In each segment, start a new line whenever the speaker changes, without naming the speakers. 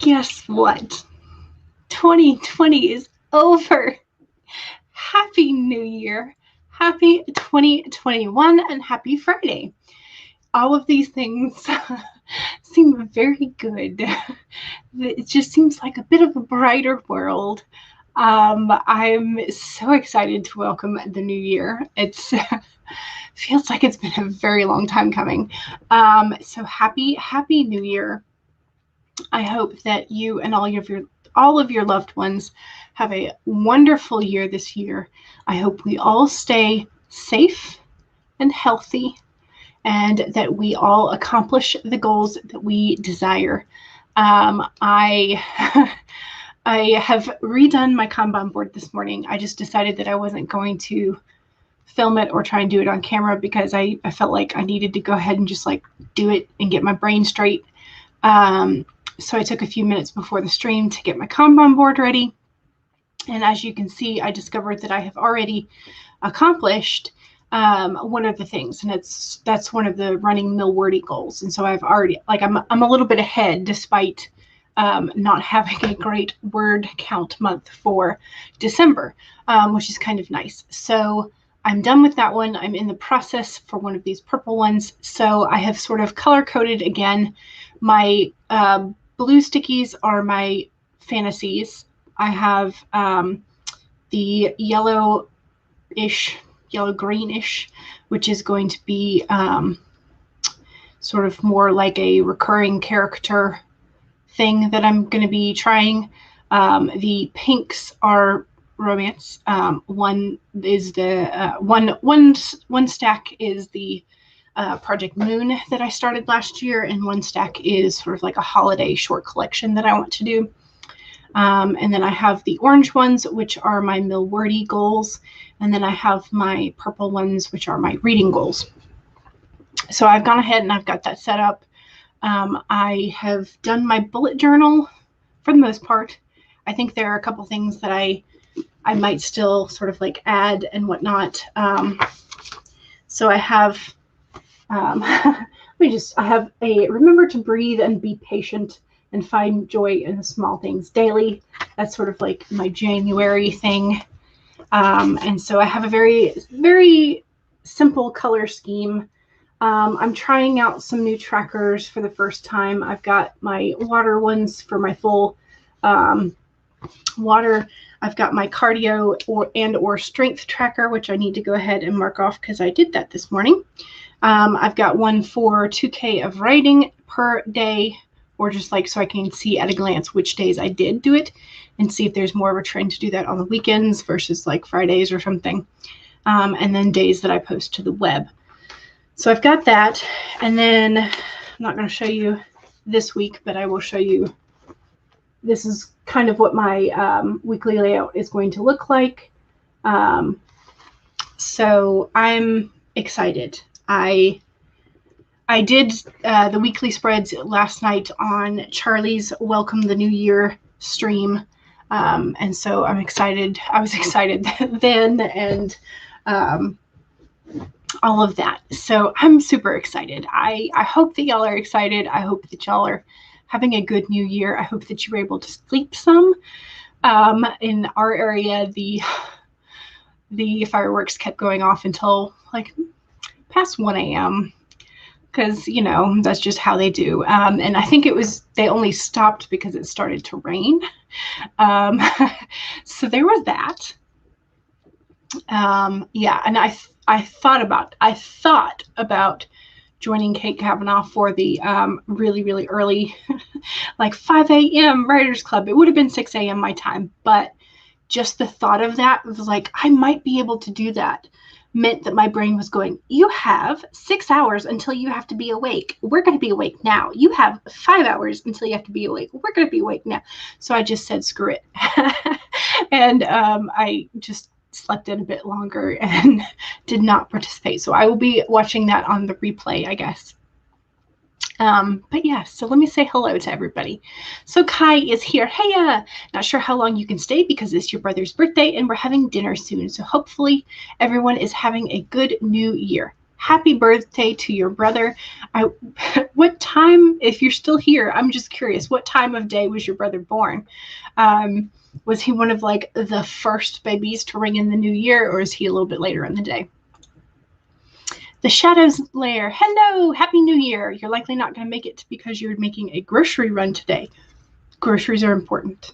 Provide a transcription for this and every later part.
Guess what? 2020 is over. Happy New Year. Happy 2021 and happy Friday. All of these things seem very good. It just seems like a bit of a brighter world. I'm so excited to welcome the new year. It's feels like it's been a very long time coming. So happy New Year. I hope that you and all of your loved ones have a wonderful year this year. I hope we all stay safe and healthy, and that we all accomplish the goals that we desire. I have redone my Kanban board this morning. I just decided that I wasn't going to film it or try and do it on camera because I felt like I needed to go ahead and just like do it and get my brain straight. So I took a few minutes before the stream to get my Kanban board ready. And as you can see, I discovered that I have already accomplished one of the things, and that's one of the running mill-wordy goals. And so I've already, like, I'm a little bit ahead despite not having a great word count month for December, which is kind of nice. So I'm done with that one. I'm in the process for one of these purple ones. So I have sort of color-coded again. My blue stickies are my fantasies. I have the yellow-ish, yellow-greenish, which is going to be sort of more like a recurring character thing that I'm going to be trying. The pinks are romance. One is the one stack is the Project Moon that I started last year, and one stack is sort of like a holiday short collection that I want to do. And then I have the orange ones, which are my mill-wordy goals, and then I have my purple ones, which are my reading goals. So I've gone ahead and I've got that set up. I have done my bullet journal for the most part. I think there are a couple things that I might still sort of like add and whatnot. So I have, I have a remember to breathe and be patient and find joy in the small things daily. That's sort of like my January thing. And so I have a very, very simple color scheme. I'm trying out some new trackers for the first time. I've got my water ones for my full water. I've got my cardio or strength tracker, which I need to go ahead and mark off because I did that this morning. I've got one for 2K of writing per day, or just like so I can see at a glance which days I did do it and see if there's more of a trend to do that on the weekends versus like Fridays or something. And then days that I post to the web. So I've got that. And then I'm not going to show you this week, but I will show you. This is kind of what my weekly layout is going to look like. So I'm excited. I did the weekly spreads last night on Charlie's Welcome the New Year stream. And so I'm excited. I was excited then, and all of that. So I'm super excited. I hope that y'all are excited. I hope that y'all are having a good new year. I hope that you were able to sleep some. In our area, the fireworks kept going off until like past 1 a.m. because, you know, that's just how they do. And I think they only stopped because it started to rain. So there was that. Yeah, and I thought about joining Kate Kavanaugh for the really, really early, like 5 a.m. Writers Club. It would have been 6 a.m. my time, but just the thought of that was like, I might be able to do that. Meant that my brain was going, you have 6 hours until you have to be awake. We're going to be awake now. You have 5 hours until you have to be awake. We're going to be awake now. So I just said, screw it. And I just slept in a bit longer and did not participate. So I will be watching that on the replay, I guess. But yeah, so let me say hello to everybody. So Kai is here. Hey, not sure how long you can stay because it's your brother's birthday and we're having dinner soon. So hopefully everyone is having a good new year. Happy birthday to your brother. What time, if you're still here, I'm just curious, what time of day was your brother born? Was he one of like the first babies to ring in the new year, or is he a little bit later in the day? The Shadows Lair. Hello, Happy New Year. You're likely not going to make it because you're making a grocery run today. Groceries are important.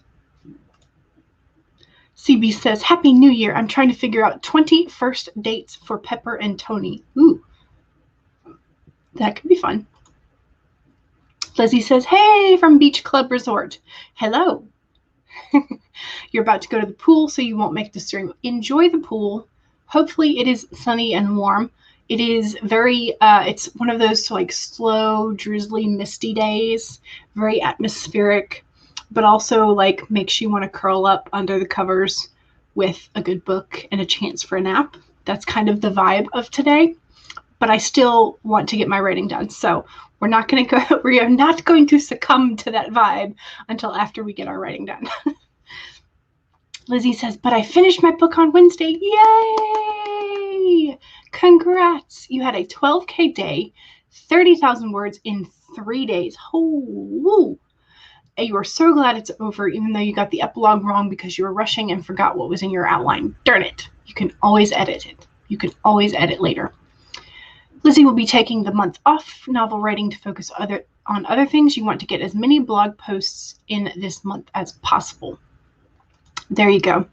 CB says, Happy New Year. I'm trying to figure out 20 first dates for Pepper and Tony. Ooh, that could be fun. Lizzie says, hey, from Beach Club Resort. Hello. You're about to go to the pool, so you won't make the stream. Enjoy the pool. Hopefully it is sunny and warm. It is very, it's one of those like slow, drizzly, misty days, very atmospheric, but also like makes you want to curl up under the covers with a good book and a chance for a nap. That's kind of the vibe of today, but I still want to get my writing done. So we are not going to succumb to that vibe until after we get our writing done. Lizzie says, but I finished my book on Wednesday. Yay! Congrats. You had a 12K day, 30,000 words in 3 days. Oh, you are so glad it's over, even though you got the epilogue wrong because you were rushing and forgot what was in your outline. Darn it. You can always edit it. You can always edit later. Lizzie will be taking the month off novel writing to focus on other things. You want to get as many blog posts in this month as possible. There you go.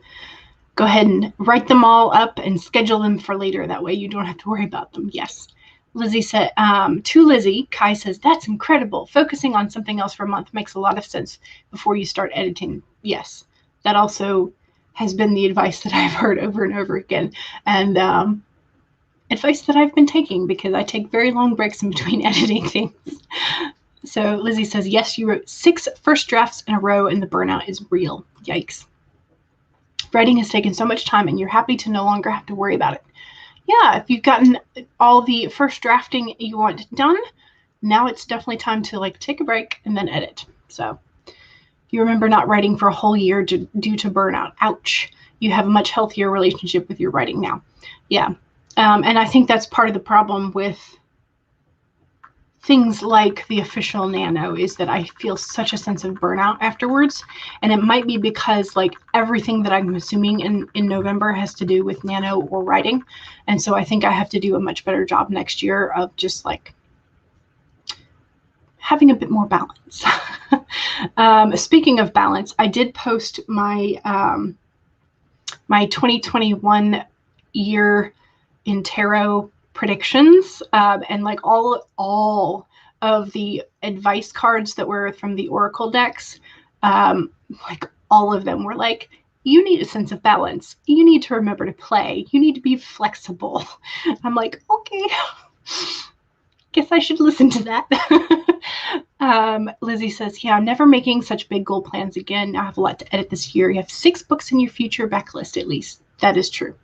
Go ahead and write them all up and schedule them for later. That way you don't have to worry about them. Yes. Lizzie said, to Lizzie, Kai says, that's incredible. Focusing on something else for a month makes a lot of sense before you start editing. Yes. That also has been the advice that I've heard over and over again. And advice that I've been taking because I take very long breaks in between editing things. So Lizzie says, yes, you wrote 6 first drafts in a row and the burnout is real. Yikes. Writing has taken so much time and you're happy to no longer have to worry about it. Yeah, if you've gotten all the first drafting you want done, now it's definitely time to like take a break and then edit. So you remember not writing for a whole year due to burnout. Ouch. You have a much healthier relationship with your writing now. Yeah. And I think that's part of the problem with things like the official Nano is that I feel such a sense of burnout afterwards. And it might be because like everything that I'm assuming in November has to do with Nano or writing. And so I think I have to do a much better job next year of just like having a bit more balance. Speaking of balance, I did post my, my 2021 year in tarot predictions, and like all of the advice cards that were from the Oracle decks, like all of them were like, you need a sense of balance. You need to remember to play. You need to be flexible. I'm like, okay, guess I should listen to that. Lizzie says, yeah, I'm never making such big goal plans again. Now I have a lot to edit this year. You have 6 books in your future backlist at least. That is true.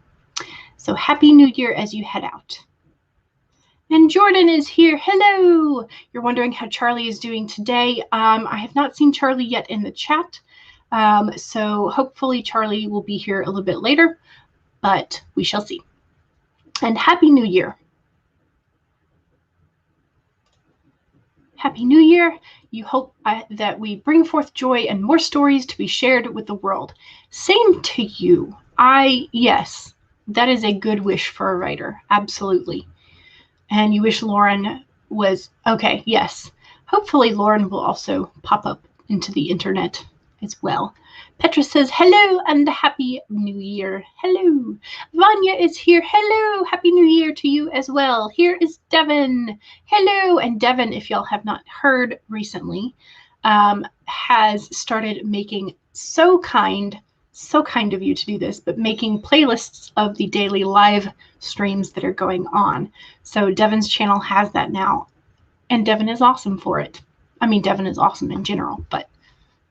So happy New Year as you head out. And Jordan is here. Hello. You're wondering how Charlie is doing today. I have not seen Charlie yet in the chat. So hopefully Charlie will be here a little bit later, but we shall see. And Happy New Year. Happy New Year. You hope that we bring forth joy and more stories to be shared with the world. Same to you. Yes, that is a good wish for a writer. Absolutely. And you wish Lauren was okay. Yes. Hopefully Lauren will also pop up into the internet as well. Petra says, hello and Happy New Year. Hello. Vanya is here. Hello. Happy New Year to you as well. Here is Devin. Hello. And Devin, if y'all have not heard recently, has started making so kind of you to do this, but making playlists of the daily live streams that are going on. So Devin's channel has that now, and Devin is awesome for it. I mean, Devin is awesome in general, but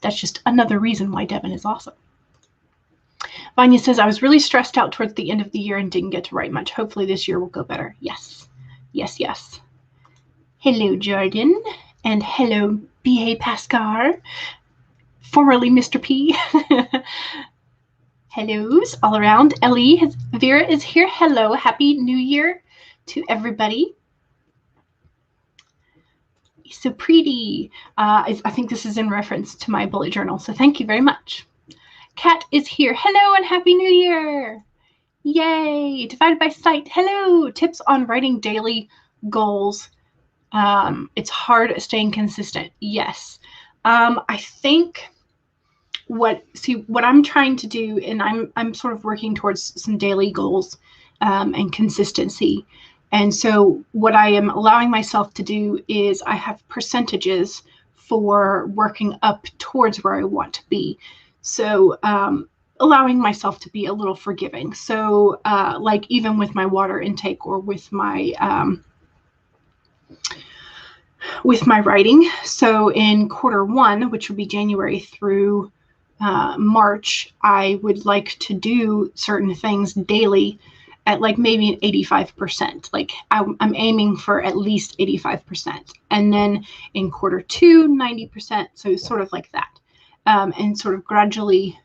that's just another reason why Devin is awesome. Vanya says, I was really stressed out towards the end of the year and didn't get to write much. Hopefully this year will go better. Yes. Yes, yes. Hello, Jordan. And hello, B.A. Pascar, formerly Mr. P. Hellos all around. Vera is here. Hello. Happy New Year to everybody. So pretty. I think this is in reference to my bullet journal, so thank you very much. Kat is here. Hello and Happy New Year. Yay. Divided by Sight. Hello. Tips on writing daily goals. It's hard staying consistent. Yes. I think what I'm trying to do, and I'm sort of working towards some daily goals and consistency. And so what I am allowing myself to do is I have percentages for working up towards where I want to be. So allowing myself to be a little forgiving. So like even with my water intake or with my writing. So in Q1, which would be January through March, I would like to do certain things daily at like maybe an 85%. Like I'm aiming for at least 85%. And then in Q2, 90%. So sort of like that. And sort of gradually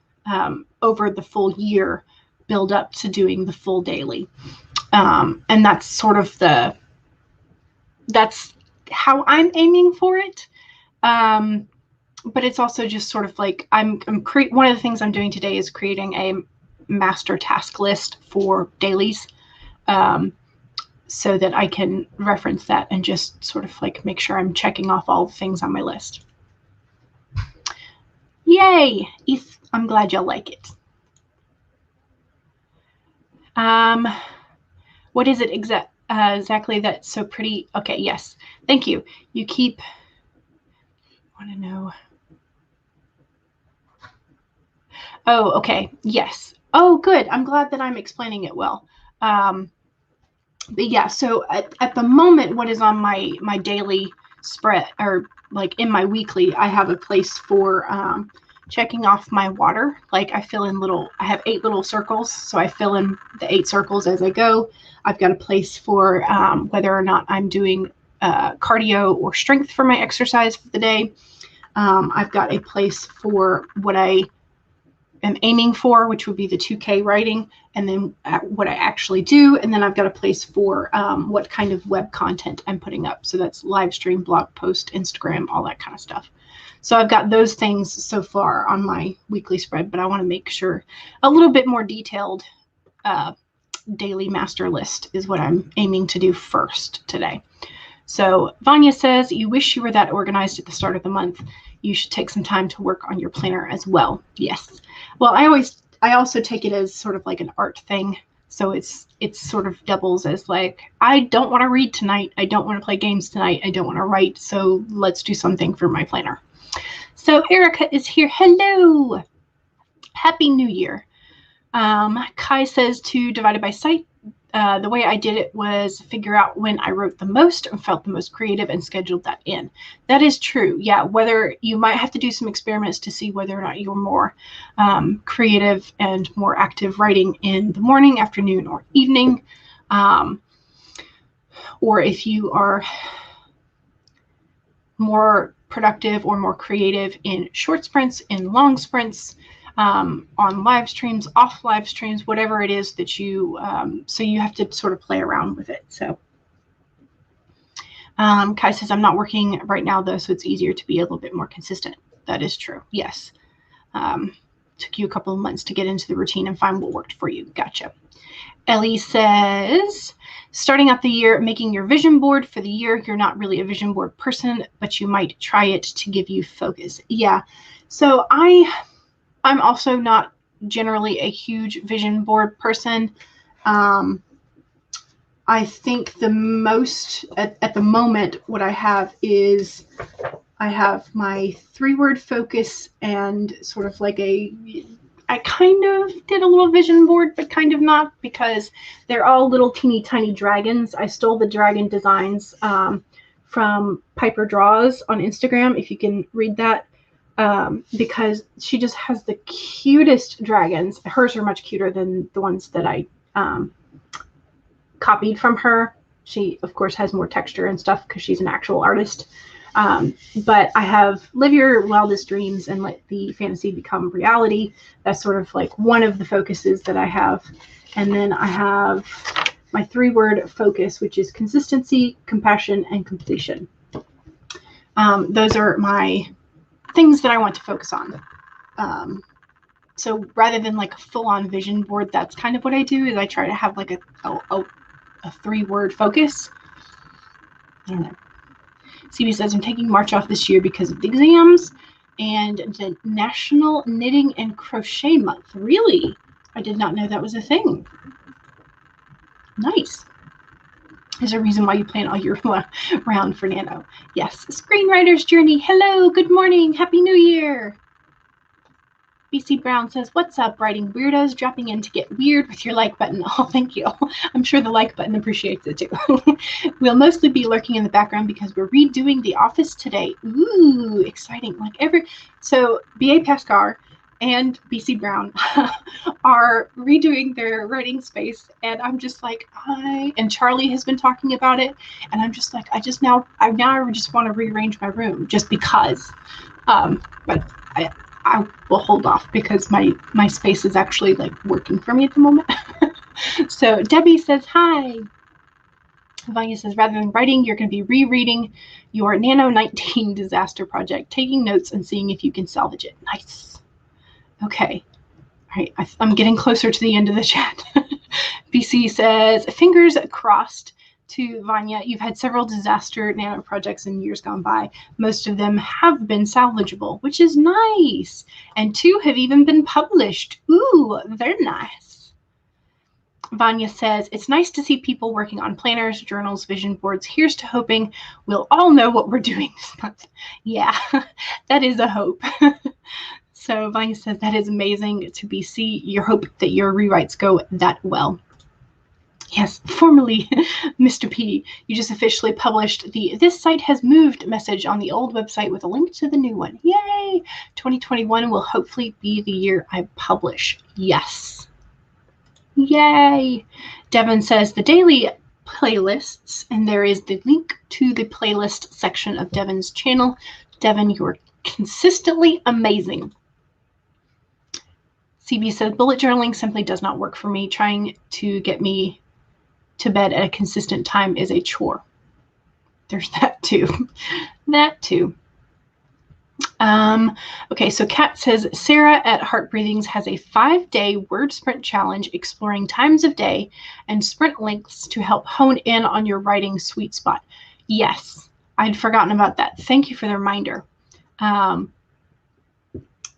over the full year build up to doing the full daily. And that's sort of that's how I'm aiming for it. But it's also just sort of like one of the things I'm doing today is creating a master task list for dailies, so that I can reference that and just sort of like make sure I'm checking off all the things on my list. Yay! I'm glad y'all like it. What is it exactly that's so pretty? Okay, yes. Thank you. You keep... want to know... Oh, okay. Yes. Oh, good. I'm glad that I'm explaining it well. But yeah, so at the moment, what is on my daily spread, or like in my weekly, I have a place for checking off my water. Like I have 8 little circles, so I fill in the 8 circles as I go. I've got a place for whether or not I'm doing cardio or strength for my exercise for the day. I've got a place for what I am aiming for, which would be the 2K writing, and then what I actually do. And then I've got a place for what kind of web content I'm putting up. So that's live stream, blog post, Instagram, all that kind of stuff. So I've got those things so far on my weekly spread, but I want to make sure a little bit more detailed daily master list is what I'm aiming to do first today. So Vanya says, you wish you were that organized at the start of the month. You should take some time to work on your planner as well. Yes. Well, I also take it as sort of like an art thing. So it's sort of doubles as like, I don't want to read tonight. I don't want to play games tonight. I don't want to write. So let's do something for my planner. So Erica is here. Hello. Happy New Year. Kai says to Divided by Sight. The way I did it was figure out when I wrote the most and felt the most creative and scheduled that in. That is true. Yeah, whether you might have to do some experiments to see whether or not you're more creative and more active writing in the morning, afternoon, or evening, or if you are more productive or more creative in short sprints, in long sprints, on live streams, off live streams, whatever it is that you, so you have to sort of play around with it. So Kai says, I'm not working right now though, so it's easier to be a little bit more consistent. That is true. Yes. Took you a couple of months to get into the routine and find what worked for you. Gotcha. Ellie says, starting out the year, making your vision board for the year. You're not really a vision board person, but you might try it to give you focus. Yeah. So I'm also not generally a huge vision board person. I think the most at the moment, what I have is I have my 3-word focus and sort of like I kind of did a little vision board, but kind of not, because they're all little teeny tiny dragons. I stole the dragon designs from Piper Draws on Instagram, if you can read that. Because she just has the cutest dragons. Hers are much cuter than the ones that I copied from her. She, of course, has more texture and stuff because she's an actual artist. But I have Live Your Wildest Dreams and Let the Fantasy Become Reality. That's sort of like one of the focuses that I have. And then I have my 3-word focus, which is consistency, compassion, and completion. Those are my things that I want to focus on. So rather than like a full-on vision board, that's kind of what I do, is I try to have like a 3-word focus. I don't know. CB says, I'm taking March off this year because of the exams and the National Knitting and Crochet Month. Really? I did not know that was a thing. Nice. There's a reason why you plan all year round, Fernando. Yes. Screenwriter's Journey. Hello. Good morning. Happy New Year. BC Brown says, what's up, writing weirdos? Dropping in to get weird with your like button. Oh, thank you. I'm sure the like button appreciates it too. We'll mostly be lurking in the background because we're redoing The Office today. Ooh, exciting. So BA Pascar and BC Brown are redoing their writing space, and I'm just like, and Charlie has been talking about it, and I'm just like, I just want to rearrange my room just because. But I will hold off because my space is actually like working for me at the moment. So Debbie says, hi. Vanya says, rather than writing, you're going to be rereading your Nano 19 disaster project, taking notes and seeing if you can salvage it. Nice. Okay. All right. I'm getting closer to the end of the chat. BC says, fingers crossed to Vanya. You've had several disaster nano projects in years gone by. Most of them have been salvageable, which is nice. And 2 have even been published. Ooh, very nice. Vanya says, it's nice to see people working on planners, journals, vision boards. Here's to hoping we'll all know what we're doing this month. Yeah, that is a hope. So Vanya says, that is amazing to BC. Your hope that your rewrites go that well. Yes, formerly Mr. P, you just officially published the "This site has moved" message on the old website with a link to the new one. Yay! 2021 will hopefully be the year I publish. Yes. Yay! Devin says the daily playlists, and there is the link to the playlist section of Devin's channel. Devin, you're consistently amazing. CB says bullet journaling simply does not work for me. Trying to get me to bed at a consistent time is a chore. There's that too. That too. Okay, so Kat says, Sarah at Heart Breathings has a 5-day word sprint challenge exploring times of day and sprint lengths to help hone in on your writing sweet spot. Yes, I'd forgotten about that. Thank you for the reminder.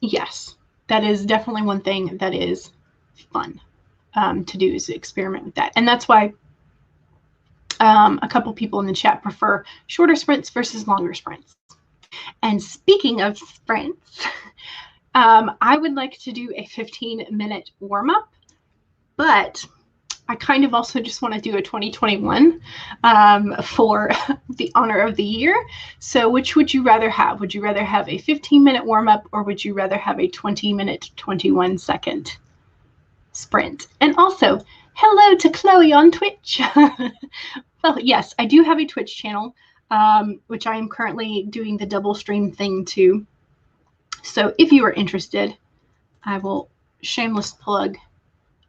Yes, that is definitely one thing that is fun to do, is to experiment with that. And that's why a couple people in the chat prefer shorter sprints versus longer sprints. And speaking of sprints, I would like to do a 15-minute warm-up, but I kind of also just want to do a 2021 for the honor of the year. So which would you rather have? Would you rather have a 15-minute warm-up, or would you rather have a 20-minute, 21-second sprint? And also, hello to Chloe on Twitch. Well, yes, I do have a Twitch channel, which I am currently doing the double stream thing too. So if you are interested, I will shameless plug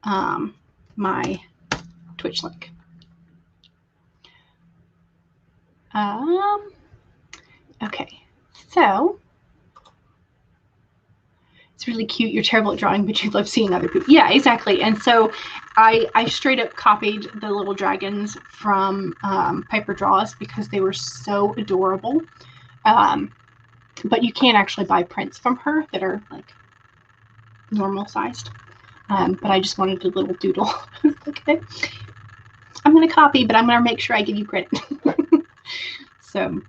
my Twitch link. Okay, so it's really cute. You're terrible at drawing, but you love seeing other people. Yeah, exactly. And so I straight up copied the little dragons from Piper Draws because they were so adorable. But you can't actually buy prints from her that are like normal sized. But I just wanted a little doodle. Okay. I'm going to copy, but I'm going to make sure I give you credit. So,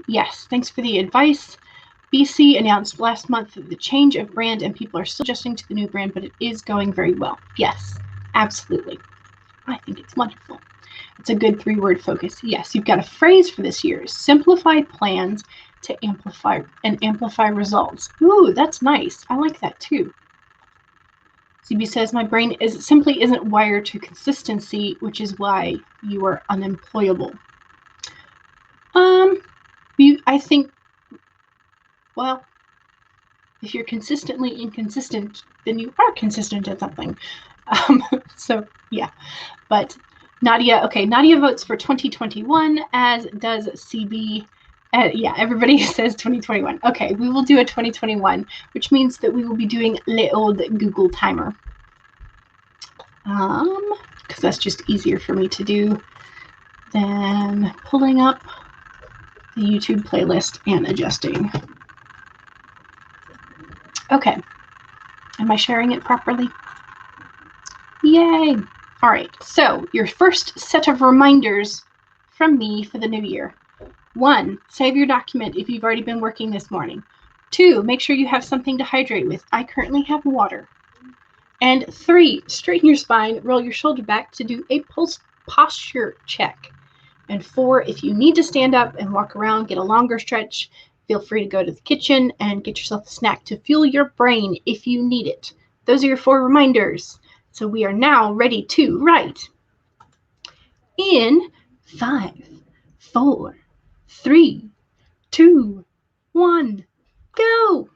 yes, thanks for the advice. BC announced last month the change of brand, and people are still adjusting to the new brand, but it is going very well. Yes, absolutely. I think it's wonderful. It's a good 3-word focus. Yes, you've got a phrase for this year: simplify plans to amplify results. Ooh, that's nice. I like that too. CB says, my brain simply isn't wired to consistency, which is why you are unemployable. I think, well, if you're consistently inconsistent, then you are consistent at something. So yeah, but Nadia, okay, Nadia votes for 2021, as does CB. Yeah, everybody says 2021. Okay, we will do a 2021, which means that we will be doing le old Google timer. Because that's just easier for me to do than pulling up the YouTube playlist and adjusting. Okay, am I sharing it properly? Yay! All right, so your first set of reminders from me for the new year. 1, save your document if you've already been working this morning. 2, make sure you have something to hydrate with. I currently have water. And 3, straighten your spine, roll your shoulder back to do a posture check. And 4, if you need to stand up and walk around, get a longer stretch, feel free to go to the kitchen and get yourself a snack to fuel your brain if you need it. Those are your 4 reminders. So we are now ready to write. In 5, 4, 3, 2, 1, go!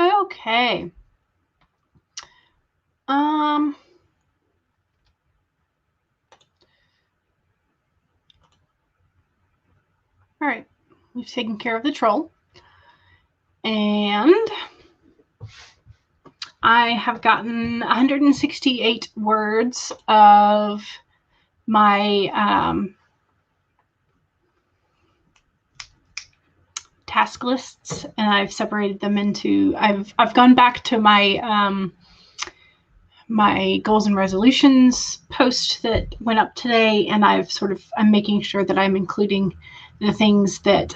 Okay. All right. We've taken care of the troll. And I have gotten 168 words of my task lists, and I've separated them into, I've gone back to my my goals and resolutions post that went up today, and I'm making sure that I'm including the things that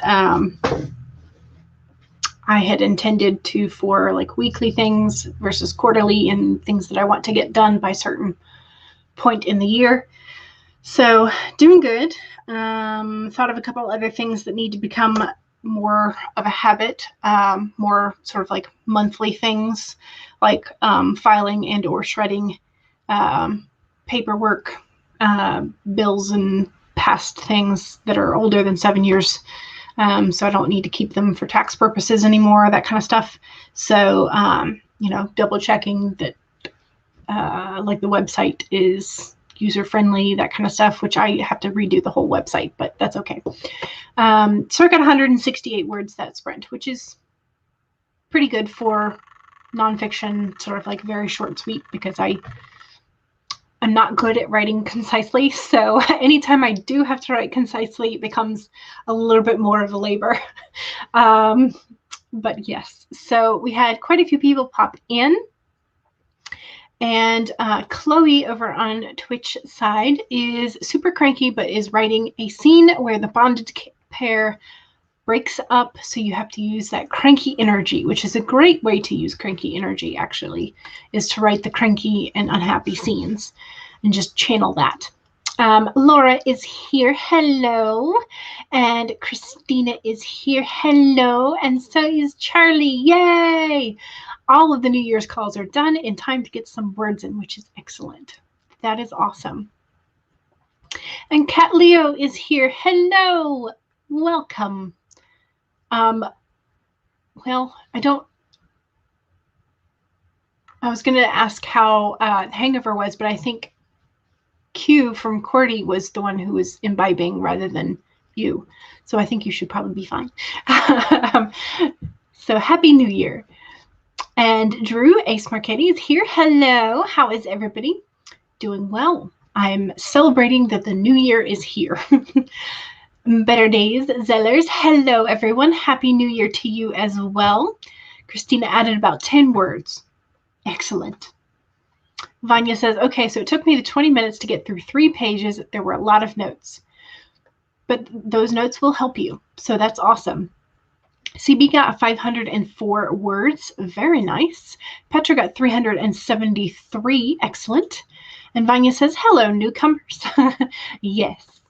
I had intended to for like weekly things versus quarterly, and things that I want to get done by a certain point in the year. So doing good. Thought of a couple other things that need to become more of a habit, more sort of like monthly things, like filing and or shredding paperwork, bills and past things that are older than 7 years. So I don't need to keep them for tax purposes anymore, that kind of stuff. So, double checking that like the website is user-friendly, that kind of stuff, which I have to redo the whole website, but that's okay. So I got 168 words that sprint, which is pretty good for nonfiction, sort of like very short and sweet, because I'm not good at writing concisely. So anytime I do have to write concisely, it becomes a little bit more of a labor. But yes, so we had quite a few people pop in. And Chloe over on Twitch side is super cranky, but is writing a scene where the bonded pair breaks up. So you have to use that cranky energy, which is a great way to use cranky energy, actually, is to write the cranky and unhappy scenes and just channel that. Laura is here. Hello. And Christina is here. Hello. And so is Charlie. Yay. All of the New Year's calls are done in time to get some words in, which is excellent. That is awesome. And Cat Leo is here. Hello. Welcome. Well, I was going to ask how Hangover was, but I think Q from Cordy was the one who was imbibing rather than you. So I think you should probably be fine. So Happy New Year. And Drew Ace Marchetti is here. Hello. How is everybody? Doing well. I'm celebrating that the new year is here. Better Days Zellers. Hello, everyone. Happy New Year to you as well. Christina added about 10 words. Excellent. Vanya says, okay, so it took me the 20 minutes to get through 3 pages. There were a lot of notes, but those notes will help you. So that's awesome. CB got 504 words. Very nice. Petra got 373. Excellent. And Vanya says, hello, newcomers. Yes.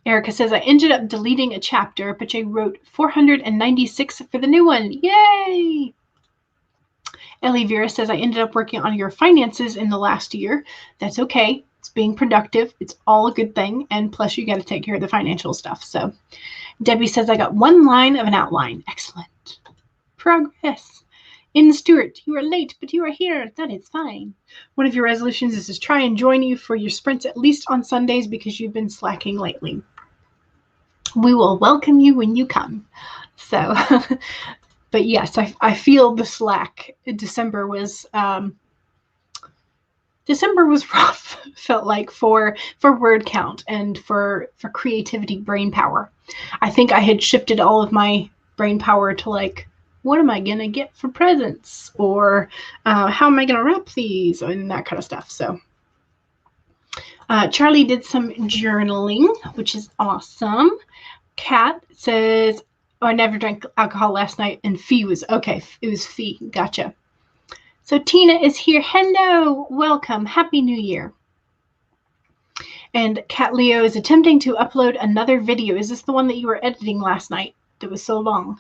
Erica says, I ended up deleting a chapter, but I wrote 496 for the new one. Yay! Ellie Vera says, I ended up working on your finances in the last year. That's okay. It's being productive. It's all a good thing. And plus, you got to take care of the financial stuff. So Debbie says, I got 1 line of an outline. Excellent. Progress. In Stewart, you are late, but you are here. That is fine. One of your resolutions is to try and join you for your sprints at least on Sundays because you've been slacking lately. We will welcome you when you come. So, but yes, I feel the slack. December was rough, felt like, for word count and for creativity brain power. I think I had shifted all of my brain power to like, what am I going to get for presents? Or how am I going to wrap these? And that kind of stuff. So Charlie did some journaling, which is awesome. Kat says, oh, I never drank alcohol last night. And Fee was, okay, it was Fee. Gotcha. So Tina is here. Hello. Welcome. Happy New Year. And Cat Leo is attempting to upload another video. Is this the one that you were editing last night that was so long?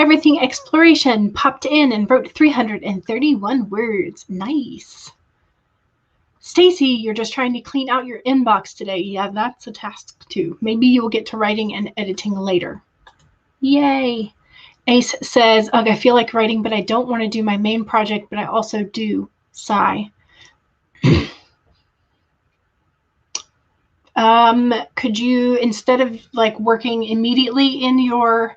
Everything Exploration popped in and wrote 331 words. Nice. Stacy, you're just trying to clean out your inbox today. Yeah, that's a task too. Maybe you'll get to writing and editing later. Yay. Ace says, "Ugh, I feel like writing, but I don't want to do my main project, but I also do. Sigh." Could you, instead of like working immediately in your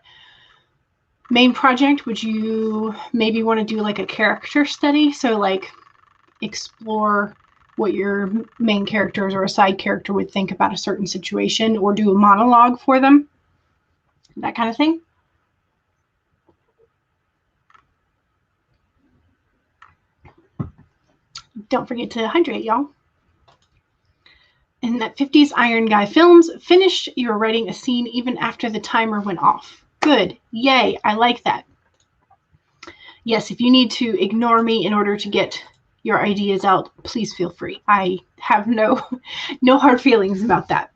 main project, would you maybe want to do like a character study? So like explore what your main characters or a side character would think about a certain situation, or do a monologue for them, that kind of thing. Don't forget to hydrate, y'all. In that 50s Iron Guy Films, finish your writing a scene even after the timer went off. Good. Yay. I like that. Yes, if you need to ignore me in order to get your ideas out, please feel free. I have no hard feelings about that.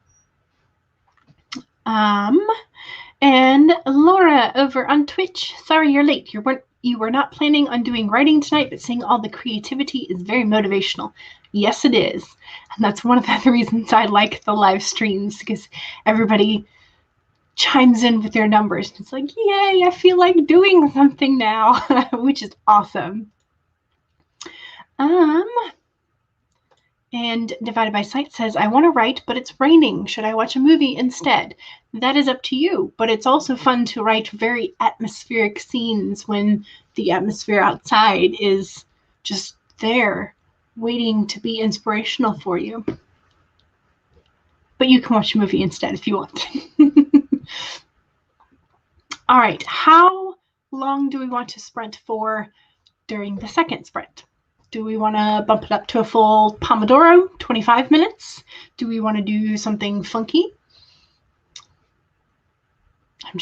And Laura over on Twitch, sorry you're late. You were not planning on doing writing tonight, but seeing all the creativity is very motivational. Yes, it is. And that's one of the reasons I like the live streams, because everybody chimes in with their numbers. It's like, yay, I feel like doing something now, which is awesome. And Divided by Sight says, I want to write, but it's raining. Should I watch a movie instead? That is up to you, but it's also fun to write very atmospheric scenes when the atmosphere outside is just there, waiting to be inspirational for you. But you can watch a movie instead if you want. All right, how long do we want to sprint for during the second sprint? Do we want to bump it up to a full Pomodoro, 25 minutes? Do we want to do something funky? I'm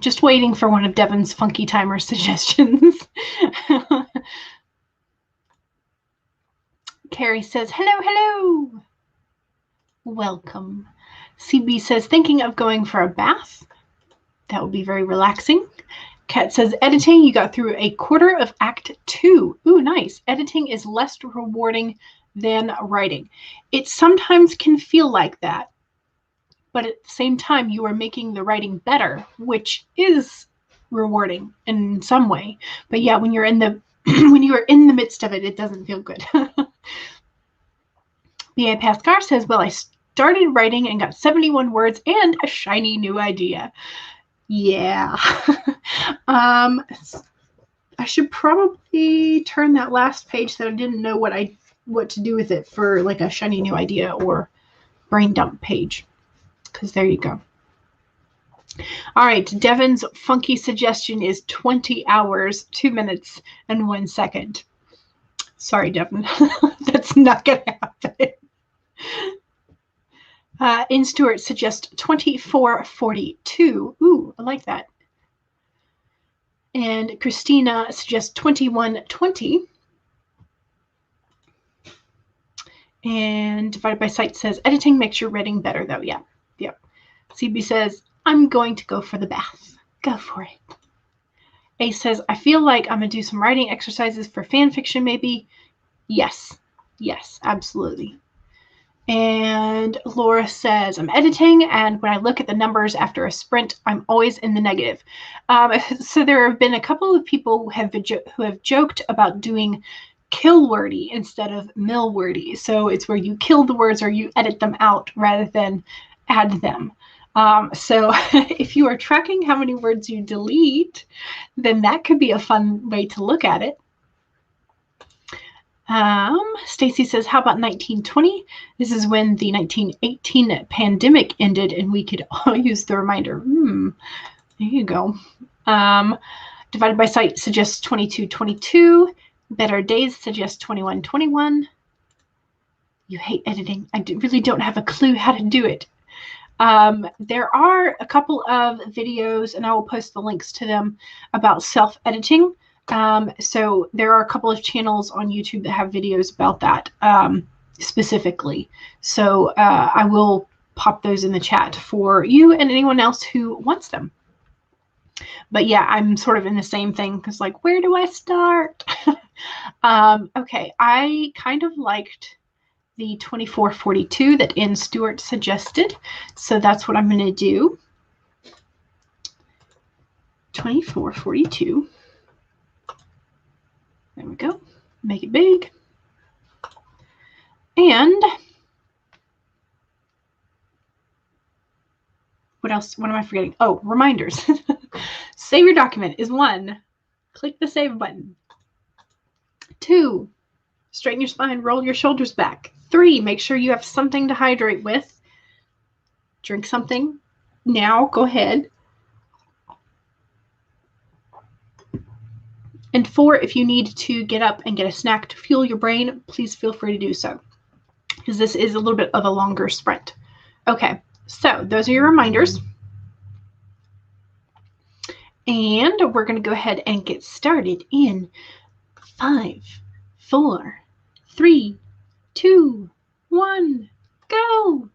just waiting for one of Devin's funky timer suggestions. Carrie says, hello. Welcome. CB says, thinking of going for a bath. That would be very relaxing. Kat says, editing, you got through a quarter of Act 2. Ooh, nice. Editing is less rewarding than writing. It sometimes can feel like that, but at the same time, you are making the writing better, which is rewarding in some way. But yeah, when you're in the when you are in the midst of it, it doesn't feel good. B.A. Pascar says, well, I started writing and got 71 words and a shiny new idea. Yeah. I should probably turn that last page that I didn't know what to do with it for like a shiny new idea or brain dump page, because there you go. All right, Devin's funky suggestion is 20 hours, 2 minutes, and 1 second. Sorry, Devin. That's not going to happen. In Stewart suggests 24:42. Ooh, I like that. And Christina suggests 21:20. And Divided by Sight says, editing makes your writing better, though. Yeah. CB says, I'm going to go for the bath. Go for it. A says, I feel like I'm going to do some writing exercises for fan fiction, maybe. Yes, absolutely. And Laura says, I'm editing, and when I look at the numbers after a sprint, I'm always in the negative. So there have been a couple of people who have joked about doing kill wordy instead of mill wordy. So it's where you kill the words or you edit them out rather than add them. So if you are tracking how many words you delete, then that could be a fun way to look at it. Stacy says, how about 1920? This is when the 1918 pandemic ended and we could all use the reminder. There you go. Divided by Sight suggests 22:22. Better Days suggests 21:21. You hate editing. I really don't have a clue how to do it. There are a couple of videos, and I will post the links to them, about self-editing. So there are a couple of channels on YouTube that have videos about that specifically. So I will pop those in the chat for you and anyone else who wants them. But yeah, I'm sort of in the same thing because like, where do I start? Okay, I kind of liked the 24:42 that N. Stewart suggested. So that's what I'm going to do. 2442. There we go. Make it big. And what else? What am I forgetting? Oh, reminders. Save your document is 1. Click the save button. 2, straighten your spine, roll your shoulders back. 3, make sure you have something to hydrate with. Drink something. Now, go ahead. And 4, if you need to get up and get a snack to fuel your brain, please feel free to do so, because this is a little bit of a longer sprint. Okay, so those are your reminders. And we're going to go ahead and get started in 5, 4, 3, 2, 1, go!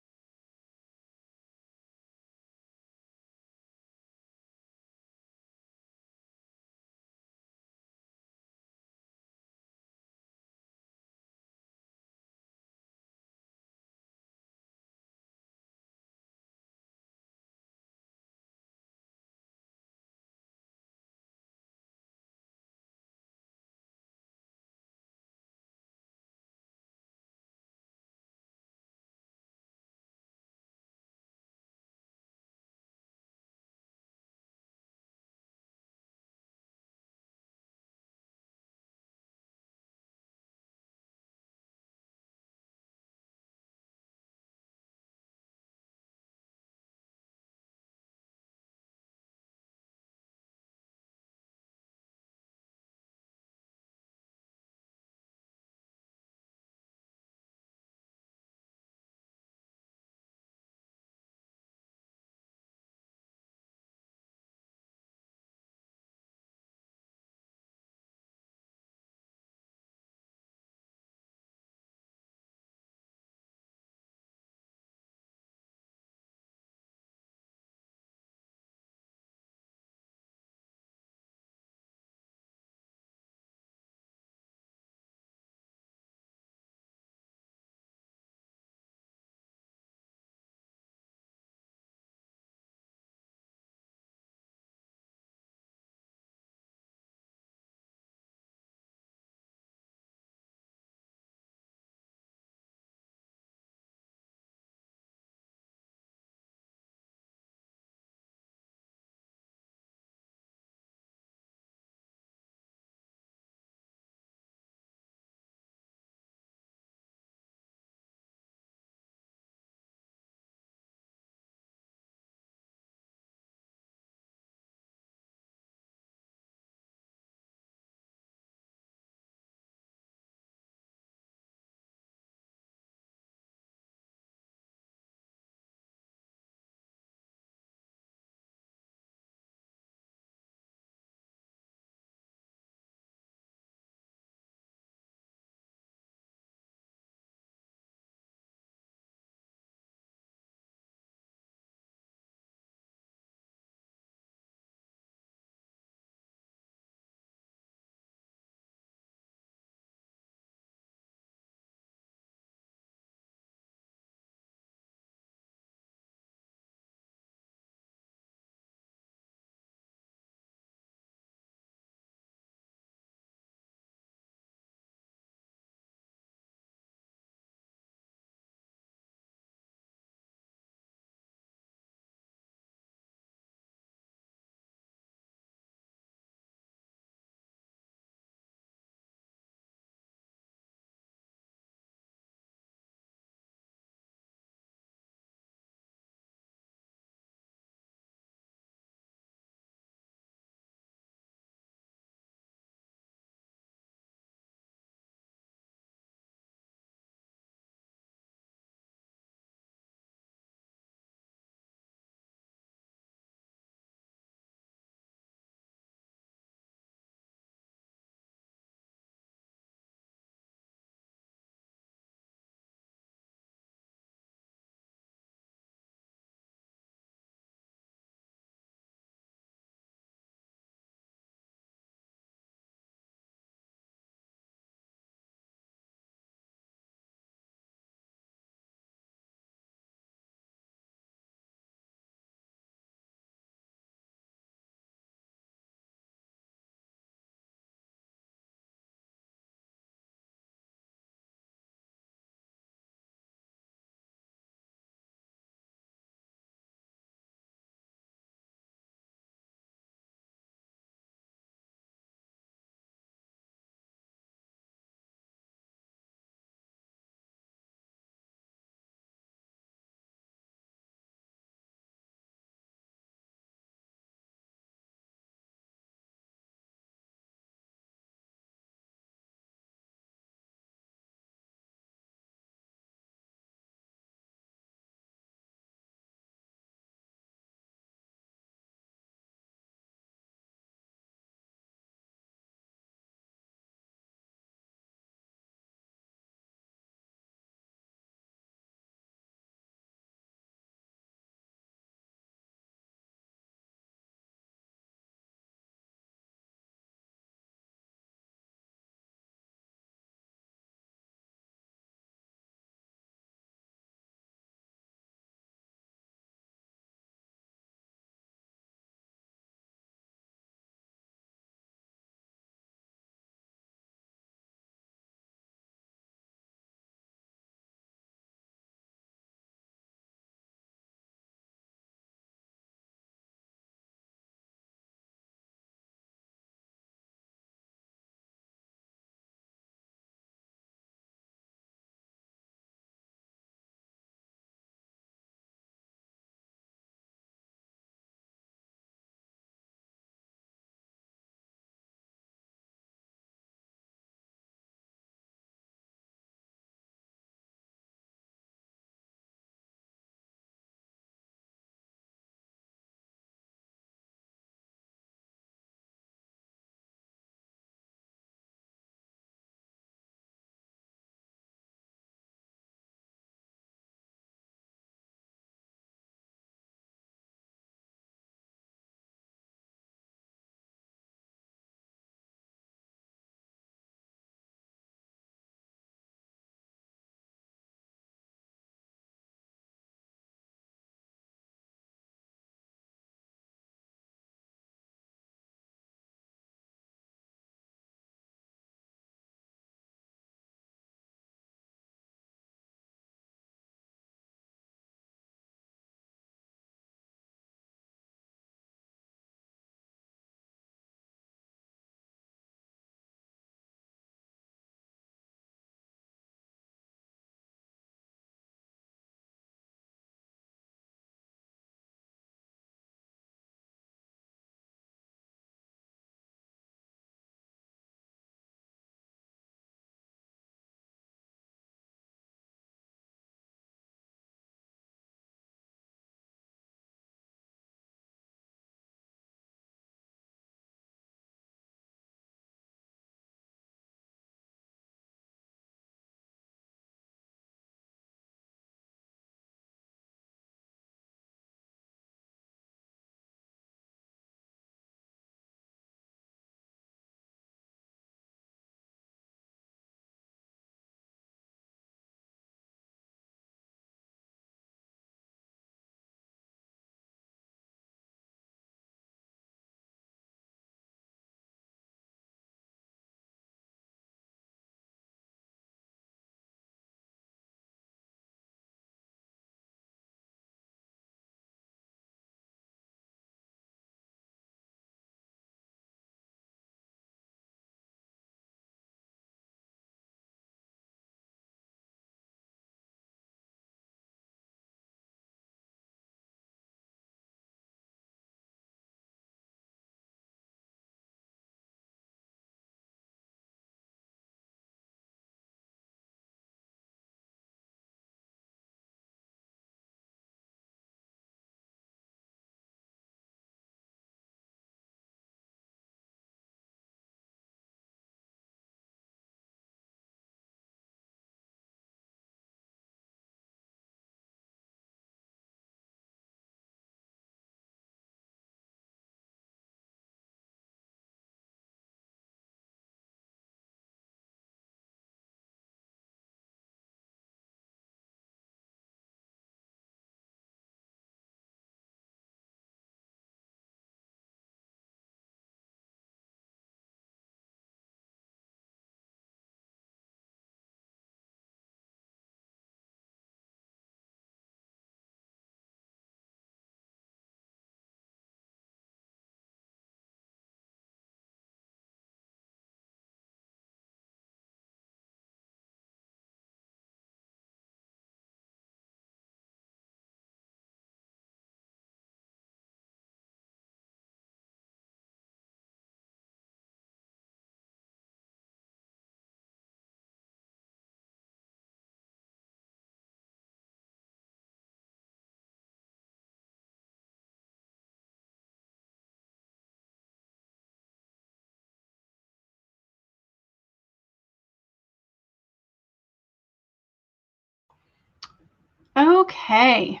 Okay.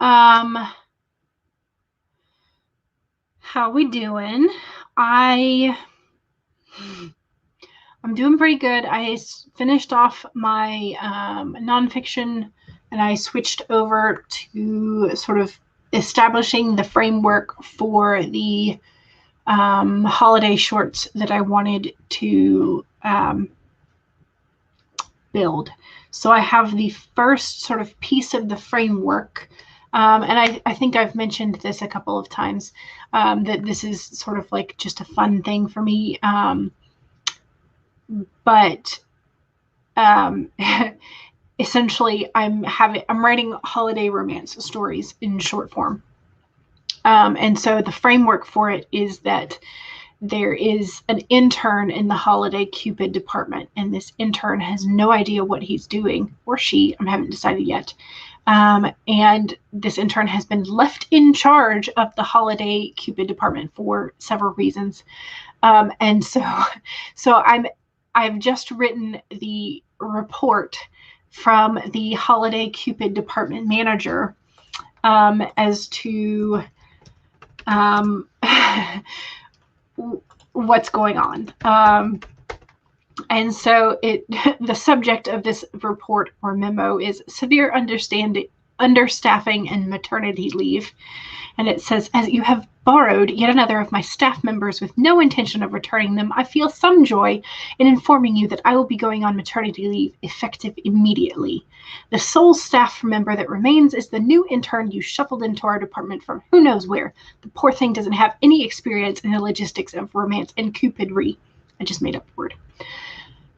How we doing? I'm doing pretty good. I finished off my nonfiction, and I switched over to sort of establishing the framework for the holiday shorts that I wanted to build. So I have the first sort of piece of the framework, and I think I've mentioned this a couple of times, that this is sort of like just a fun thing for me. But essentially, I'm writing holiday romance stories in short form. And so the framework for it is that there is an intern in the holiday Cupid department, and this intern has no idea what he's doing, or she, I haven't decided yet. And this intern has been left in charge of the holiday Cupid department for several reasons. And so I've just written the report from the holiday Cupid department manager as to what's going on. And so the subject of this report or memo is severe understaffing and maternity leave. And it says, as you have borrowed yet another of my staff members with no intention of returning them, I feel some joy in informing you that I will be going on maternity leave effective immediately. The sole staff member that remains is the new intern you shuffled into our department from who knows where. The poor thing doesn't have any experience in the logistics of romance and cupidry. I just made up the word.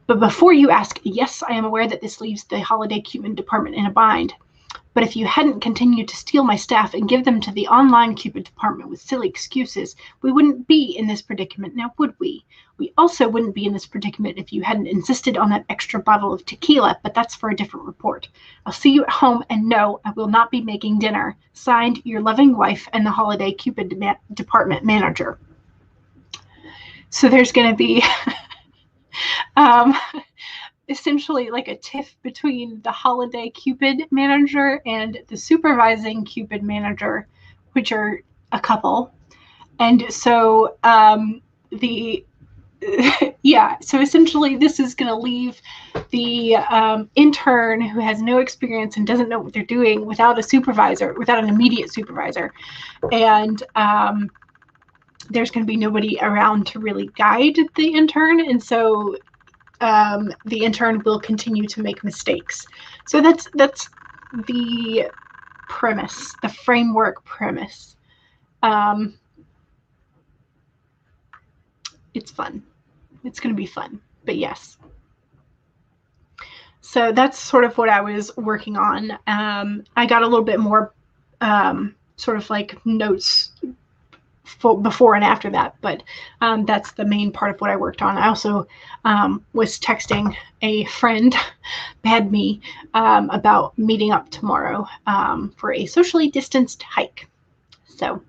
But before you ask, yes, I am aware that this leaves the holiday Cupid department in a bind. But if you hadn't continued to steal my staff and give them to the online Cupid department with silly excuses, we wouldn't be in this predicament now, would we? We also wouldn't be in this predicament if you hadn't insisted on that extra bottle of tequila, but that's for a different report. I'll see you at home, and no, I will not be making dinner. Signed, your loving wife and the holiday Cupid department manager. So there's going to be essentially like a tiff between the holiday Cupid manager and the supervising Cupid manager, which are a couple. And so so essentially this is going to leave the intern who has no experience and doesn't know what they're doing without an immediate supervisor. And there's going to be nobody around to really guide the intern. And so the intern will continue to make mistakes. So that's the premise, the framework premise. It's fun. It's going to be fun, but yes. So that's sort of what I was working on. I got a little bit more sort of like notes before and after that, but that's the main part of what I worked on. I also was texting a friend, bad me, about meeting up tomorrow for a socially distanced hike. So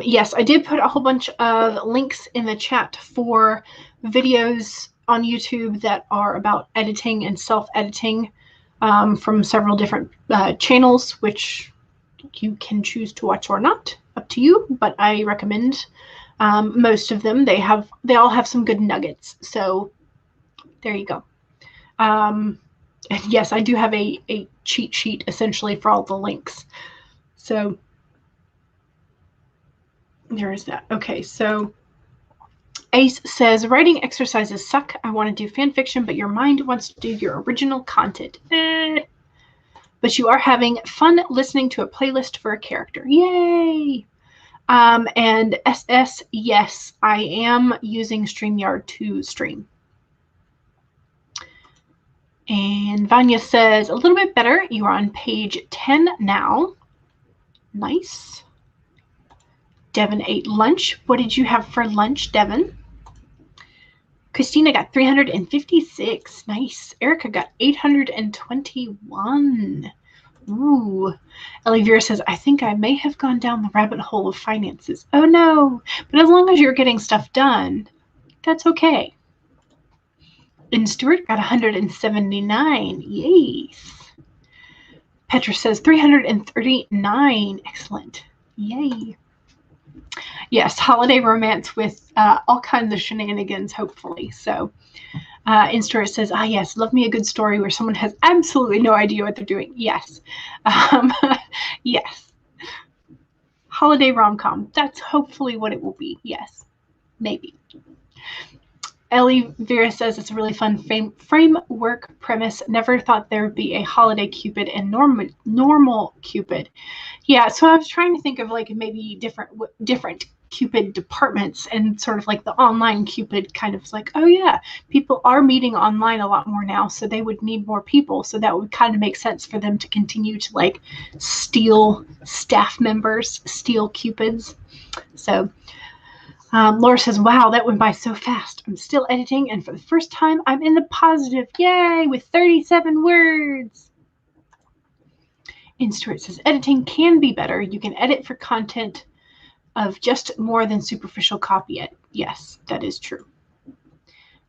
yes, I did put a whole bunch of links in the chat for videos on YouTube that are about editing and self-editing from several different channels, which you can choose to watch or not, up to you, but I recommend most of them. They all have some good nuggets, so there you go. And yes, I do have a cheat sheet essentially for all the links. So there is that. Okay, so Ace says, writing exercises suck. I want to do fan fiction, but your mind wants to do your original content. But you are having fun listening to a playlist for a character. Yay! And SS, yes, I am using StreamYard to stream. And Vanya says, a little bit better. You are on page 10 now. Nice. Devin ate lunch. What did you have for lunch, Devin? Christina got 356. Nice. Erica got 821. Ooh. Ellie Vera says, I think I may have gone down the rabbit hole of finances. Oh, no. But as long as you're getting stuff done, that's okay. And Stuart got 179. Yes. Petra says 339. Excellent. Yay. Yes, holiday romance with all kinds of shenanigans, hopefully. So Instorit says, yes, love me a good story where someone has absolutely no idea what they're doing. Yes. Yes. Holiday rom-com. That's hopefully what it will be. Yes. Maybe. Ellie Vera says it's a really fun framework premise. Never thought there would be a holiday Cupid and normal Cupid. Yeah, so I was trying to think of like maybe different Cupid departments, and sort of like the online Cupid kind of like, oh yeah, people are meeting online a lot more now, so they would need more people. So that would kind of make sense for them to continue to like steal staff members, steal Cupids. So Laura says, wow, that went by so fast. I'm still editing, and for the first time, I'm in the positive. Yay, with 37 words. Instorit says, editing can be better. You can edit for content of just more than superficial copy it. Yes, that is true.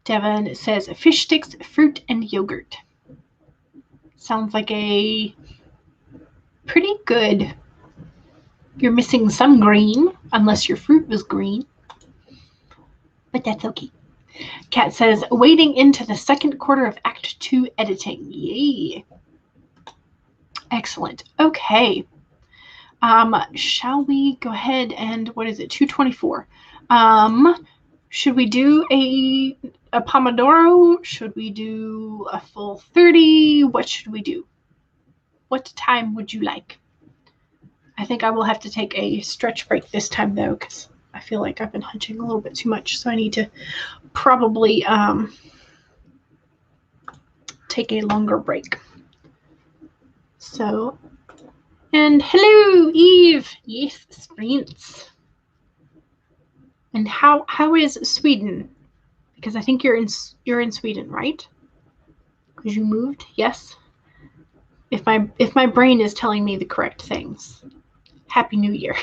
Devin says, fish sticks, fruit, and yogurt. Sounds like a pretty good. You're missing some green, unless your fruit was green. But that's okay. Kat says, wading into the second quarter of Act 2 editing. Yay. Excellent. Okay. Shall we go ahead and, what is it, 2:24? Should we do a Pomodoro? Should we do a full 30? What should we do? What time would you like? I think I will have to take a stretch break this time, though, because I feel like I've been hunching a little bit too much, so I need to probably take a longer break. So, and hello, Eve. Yes, sprints. And how is Sweden? Because I think you're in Sweden, right? Because you moved. Yes. If my brain is telling me the correct things. Happy New Year,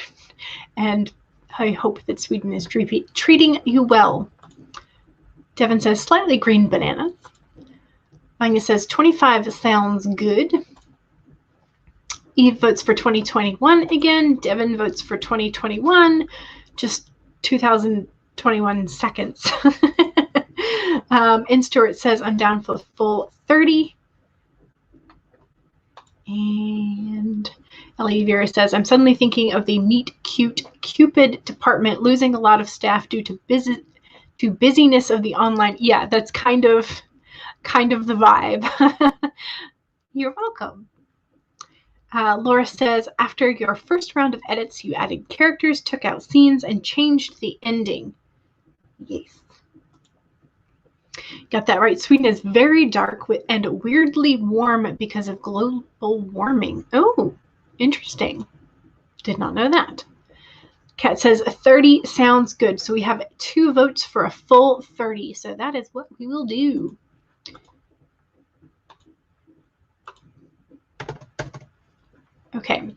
and I hope that Sweden is treating you well. Devin says, slightly green bananas. Magna says, 25 sounds good. Eve votes for 2021 again. Devin votes for 2021. Just 2021 seconds. Instorit says, I'm down for the full 30. And Ellie Vera says, I'm suddenly thinking of the meet cute Cupid department losing a lot of staff due to busyness of the online. Yeah, that's kind of the vibe. You're welcome. Laura says, after your first round of edits, you added characters, took out scenes, and changed the ending. Yes. Got that right. Sweden is very dark and weirdly warm because of global warming. Oh, interesting. Did not know that. Kat says 30 sounds good. So we have 2 votes for a full 30. So that is what we will do. Okay.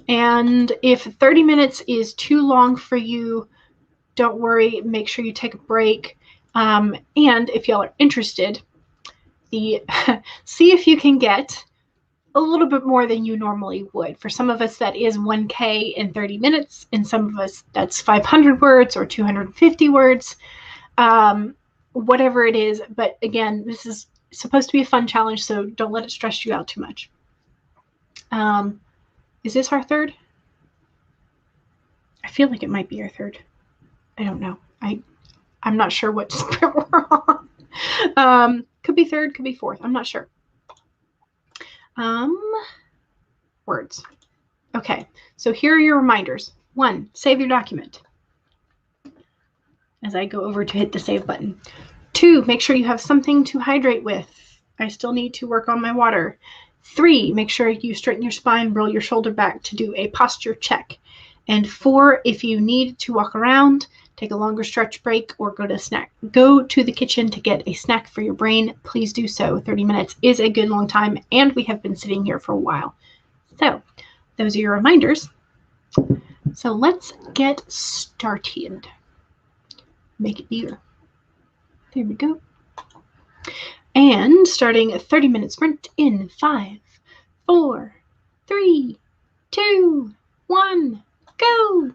And if 30 minutes is too long for you, don't worry. Make sure you take a break. And if y'all are interested, see if you can get a little bit more than you normally would. For some of us, that is 1K in 30 minutes. And some of us, that's 500 words or 250 words, whatever it is. But again, this is supposed to be a fun challenge, so don't let it stress you out too much. Is this our third? I feel like it might be our third. I don't know. I'm not sure what sprint we're on. Could be third, could be fourth. I'm not sure. Words. Okay, so here are your reminders. 1, save your document. As I go over to hit the save button. 2, make sure you have something to hydrate with. I still need to work on my water. 3, make sure you straighten your spine, roll your shoulder back to do a posture check. And 4, if you need to walk around, take a longer stretch break, or go to the kitchen to get a snack for your brain, please do so. 30 minutes is a good long time, and we have been sitting here for a while. So those are your reminders. So let's get started. Make it bigger. There we go. And starting a 30-minute sprint in 5, 4, 3, 2, 1, go!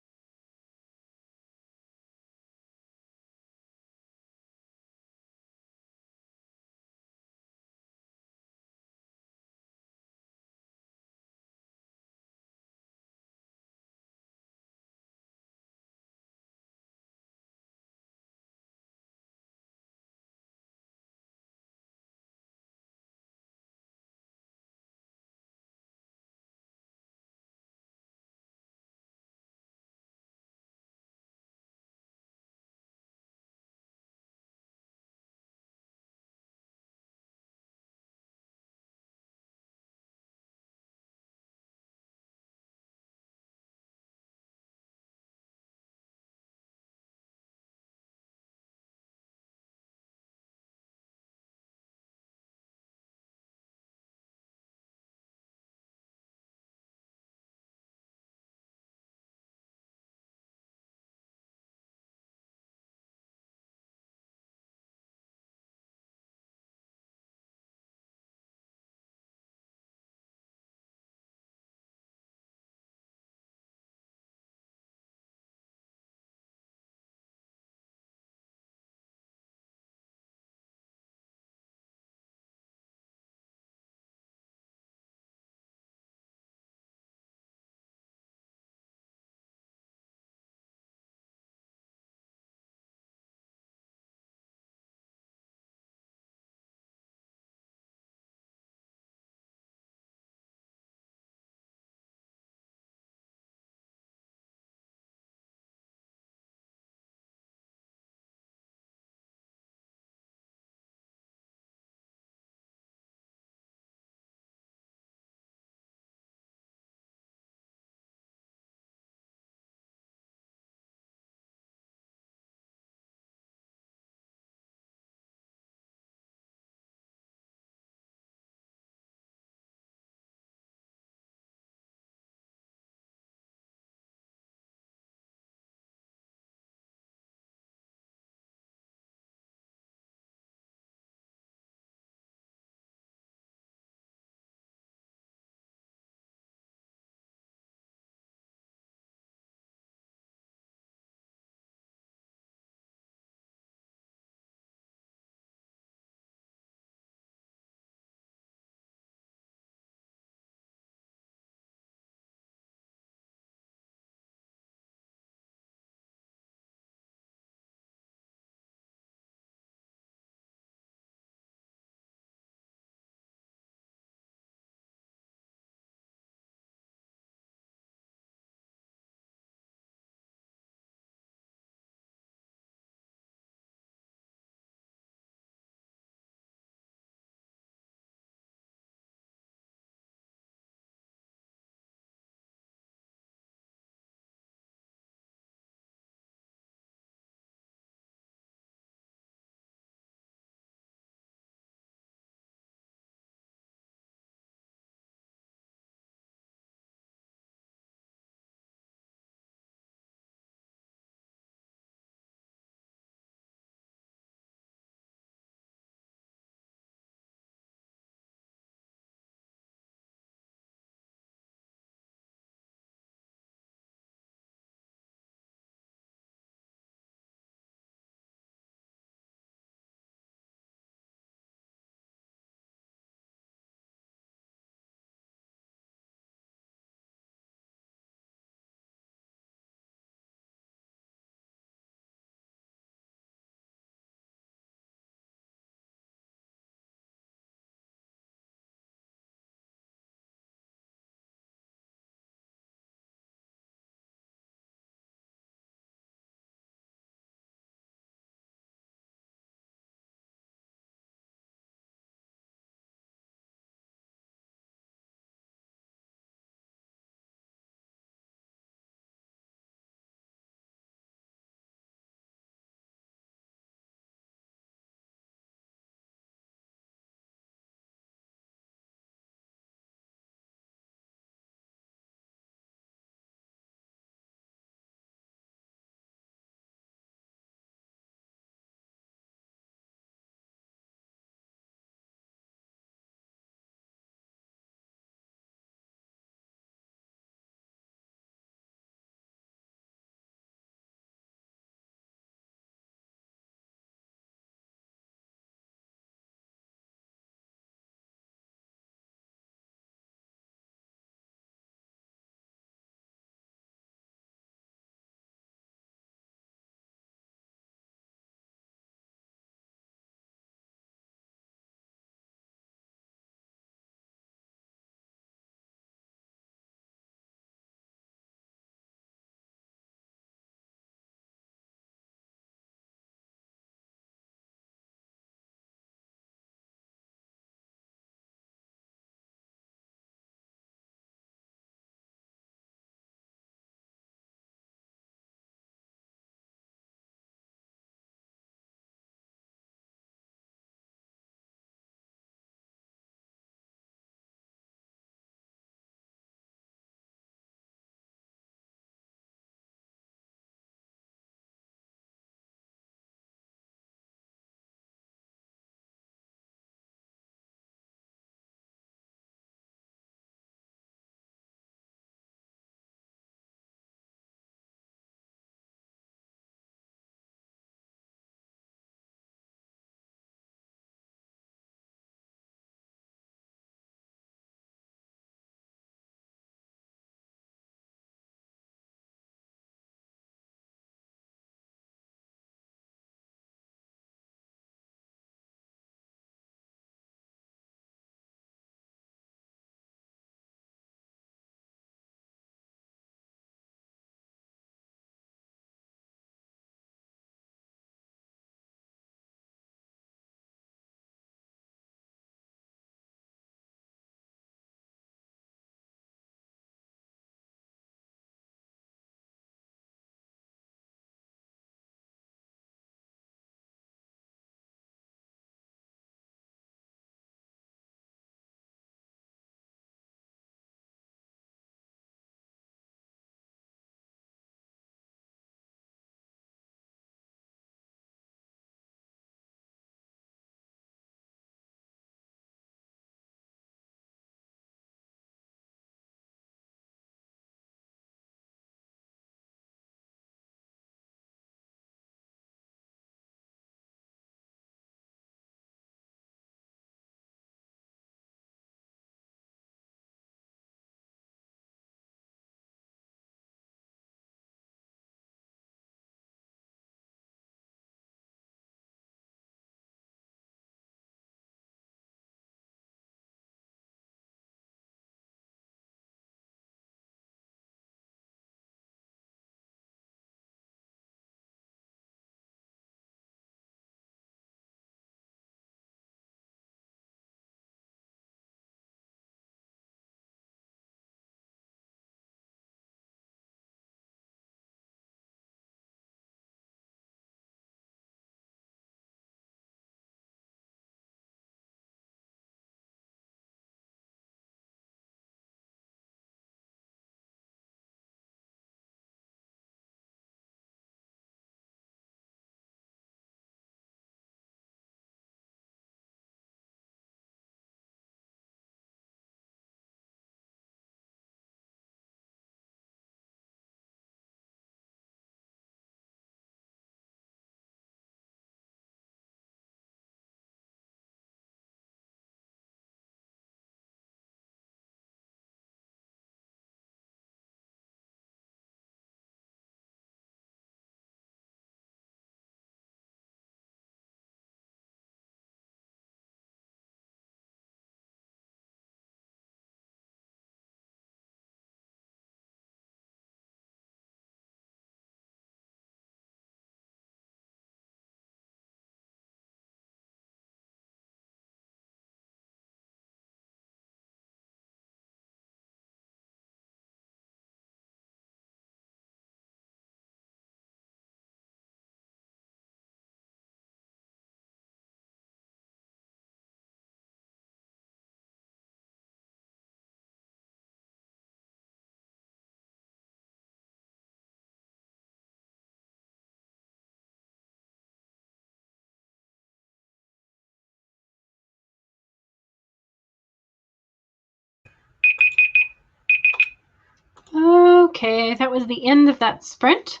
Okay, that was the end of that sprint.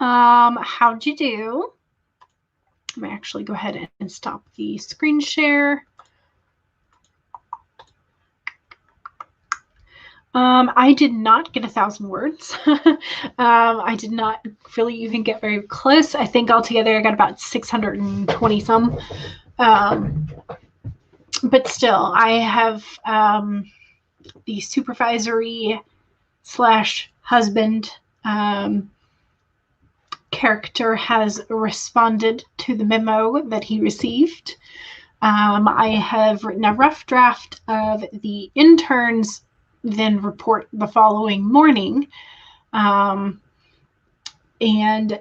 How'd you do? Let me actually go ahead and stop the screen share. I did not get 1,000 words. I did not really even get very close. I think altogether I got about 620 some. But still, I have the supervisory / husband character has responded to the memo that he received. I have written a rough draft of the intern's then report the following morning. And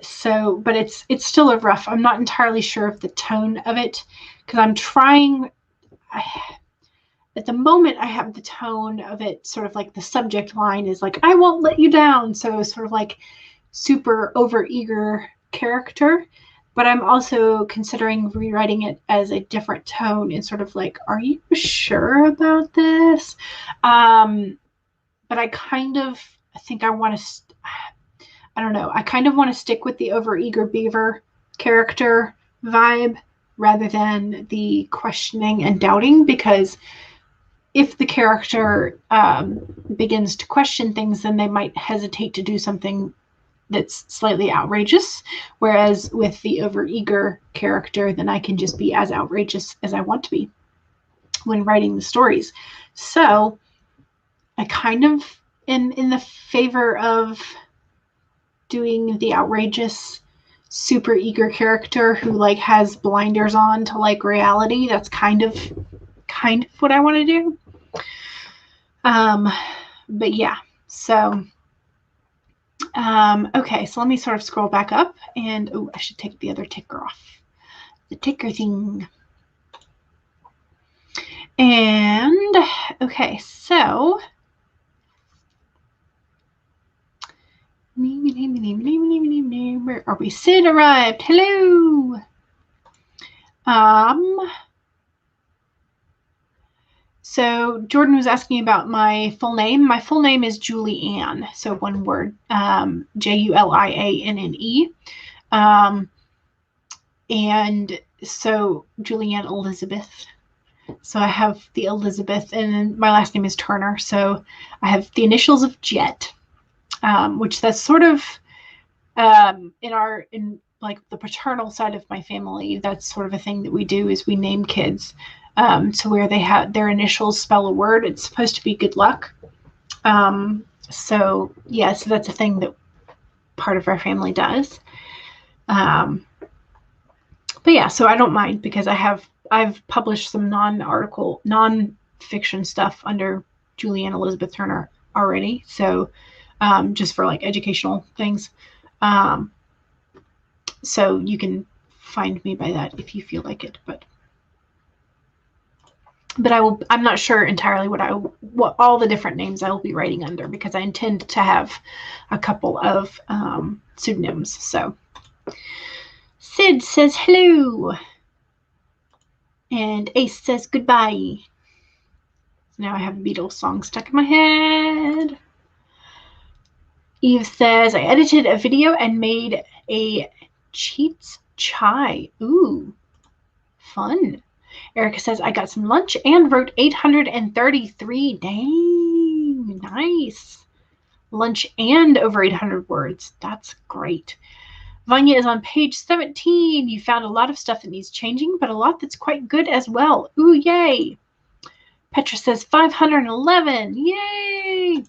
so, but it's still a rough. I'm not entirely sure of the tone of it because I'm trying. At the moment, I have the tone of it sort of like the subject line is like, I won't let you down. So sort of like super overeager character. But I'm also considering rewriting it as a different tone and sort of like, are you sure about this? But I think I want to, I don't know. I kind of want to stick with the overeager beaver character vibe rather than the questioning and doubting, because if the character begins to question things, then they might hesitate to do something that's slightly outrageous. Whereas with the overeager character, then I can just be as outrageous as I want to be when writing the stories. So I kind of am in the favor of doing the outrageous, super eager character who like has blinders on to like reality. That's kind of what I want to do. But yeah, so okay, so let me sort of scroll back up and I should take the other ticker off. The ticker thing. And okay, so where are we? Sid arrived. Hello. So Jordan was asking about my full name. My full name is Julie Ann. So one word, Julianne. And so Julianne Elizabeth. So I have the Elizabeth, and my last name is Turner. So I have the initials of Jet, which that's sort of in like the paternal side of my family. That's sort of a thing that we do is we name kids. So where they have their initials spell a word, it's supposed to be good luck. So yeah, so that's a thing that part of our family does. But yeah, so I don't mind because I've published some non-fiction stuff under Julianne Elizabeth Turner already. So just for like educational things. So you can find me by that if you feel like it, but I'm not sure entirely what all the different names I will be writing under, because I intend to have a couple of pseudonyms. So Sid says hello. And Ace says goodbye. Now I have a Beatles song stuck in my head. Eve says, I edited a video and made a Cheats chai. Ooh, fun. Erica says, I got some lunch and wrote 833. Dang, nice. Lunch and over 800 words. That's great. Vanya is on page 17. You found a lot of stuff that needs changing, but a lot that's quite good as well. Ooh, yay. Petra says 511. Yay.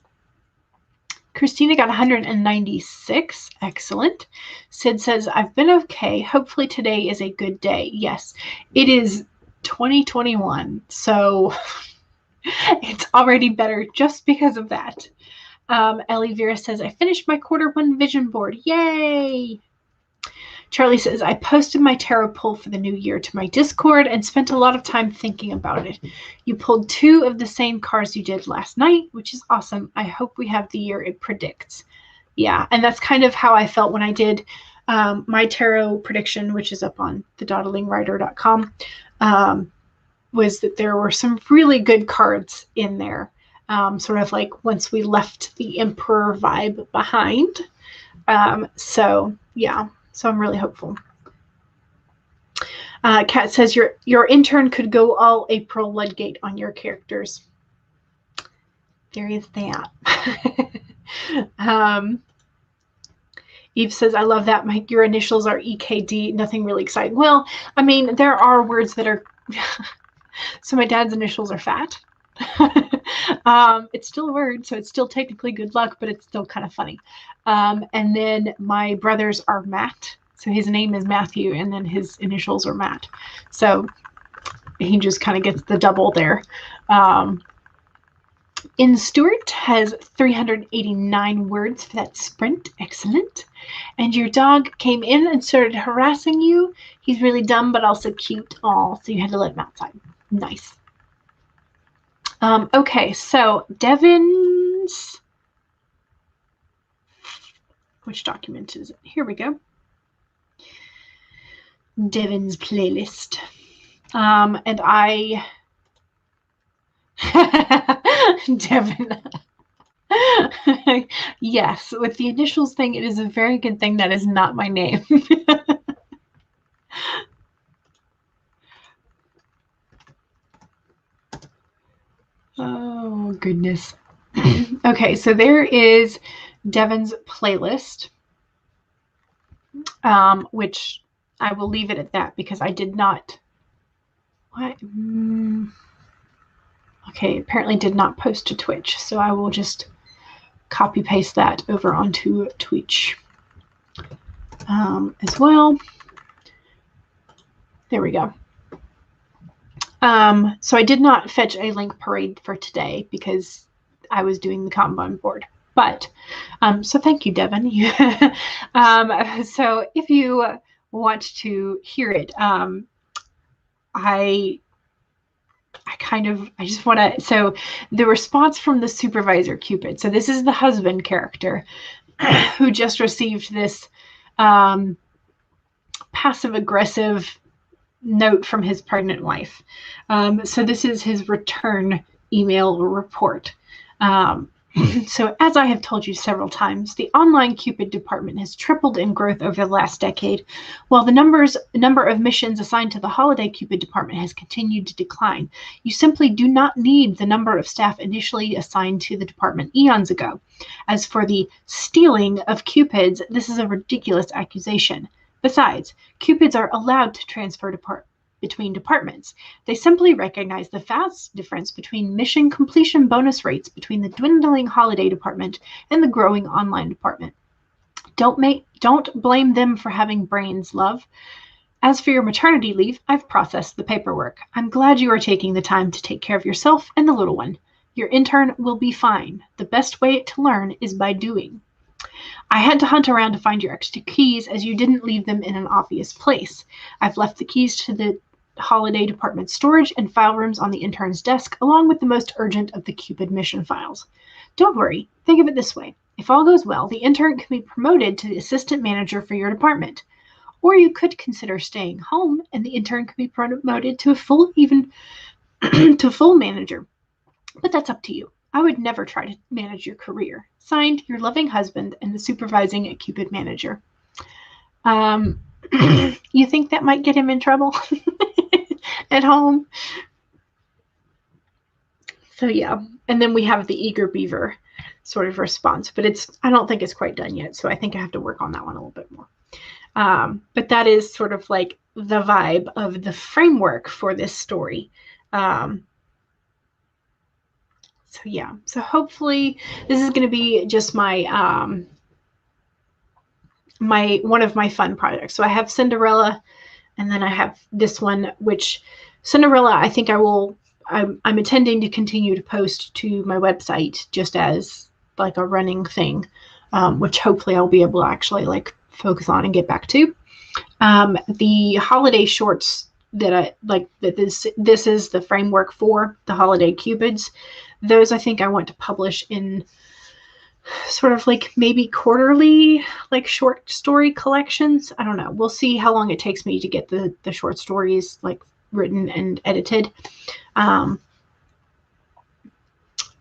Christina got 196. Excellent. Sid says, I've been okay. Hopefully today is a good day. Yes, it is 2021. So it's already better just because of that. Ellie Vera says, I finished my Q1 vision board. Yay. Charlie says, I posted my tarot pull for the new year to my Discord and spent a lot of time thinking about it. You pulled 2 of the same cards you did last night, which is awesome. I hope we have the year it predicts. Yeah, and that's kind of how I felt when I did my tarot prediction, which is up on the dawdlingwriter.com, was that there were some really good cards in there. sort of like once we left the Emperor vibe behind. So yeah, so I'm really hopeful. Kat says your intern could go all April Ludgate on your characters. There is that. Eve says, I love that. Your initials are EKD. Nothing really exciting. Well, I mean, there are words that are... So my dad's initials are fat. It's still a word, so it's still technically good luck, but it's still kind of funny. And then my brothers are Matt. So his name is Matthew, and then his initials are Matt. So he just kind of gets the double there. In Stuart has 389 words for that sprint. Excellent. And your dog came in and started harassing you. He's really dumb, but also cute. Oh, so you had to let him outside. Nice. Okay, so Devin's... Which document is it? Here we go. Devin's playlist. And I... Devin. Yes, with the initials thing, it is a very good thing that is not my name. Oh, goodness. Okay, so there is Devin's playlist, which I will leave it at that because I did not... What? Okay, apparently did not post to Twitch, so I will just copy paste that over onto Twitch as well. There we go. So I did not fetch a link parade for today because I was doing the Kanban board. But, so thank you, Devin. So if you want to hear it, I just want to, so the response from the supervisor Cupid. So this is the husband character who just received this passive aggressive note from his pregnant wife. So this is his return email report. So as I have told you several times, the online Cupid department has tripled in growth over the last decade, while the number of missions assigned to the holiday Cupid department has continued to decline. You simply do not need the number of staff initially assigned to the department eons ago. As for the stealing of Cupids, this is a ridiculous accusation. Besides, Cupids are allowed to transfer between departments. They simply recognize the vast difference between mission completion bonus rates between the dwindling holiday department and the growing online department. Don't blame them for having brains, love. As for your maternity leave, I've processed the paperwork. I'm glad you are taking the time to take care of yourself and the little one. Your intern will be fine. The best way to learn is by doing. I had to hunt around to find your extra keys as you didn't leave them in an obvious place. I've left the keys to the holiday department storage and file rooms on the intern's desk, along with the most urgent of the Cupid mission files. Don't worry, think of it this way. If all goes well, the intern can be promoted to the assistant manager for your department. Or you could consider staying home and the intern can be promoted to a full manager. But that's up to you. I would never try to manage your career. Signed, your loving husband and the supervising Cupid manager. You think that might get him in trouble at home? So yeah, and then we have the eager beaver sort of response, but I don't think it's quite done yet. So I think I have to work on that one a little bit more. But that is sort of like the vibe of the framework for this story. So yeah, so hopefully this is going to be just my one of my fun projects. So I have Cinderella, and then I have this one, which Cinderella, I think I'm intending to continue to post to my website just as like a running thing, which hopefully I'll be able to actually like focus on and get back to. The holiday shorts that I like, that this is the framework for the holiday Cupids. Those I think I want to publish in sort of like maybe quarterly, like short story collections. I don't know. We'll see how long it takes me to get the short stories like written and edited.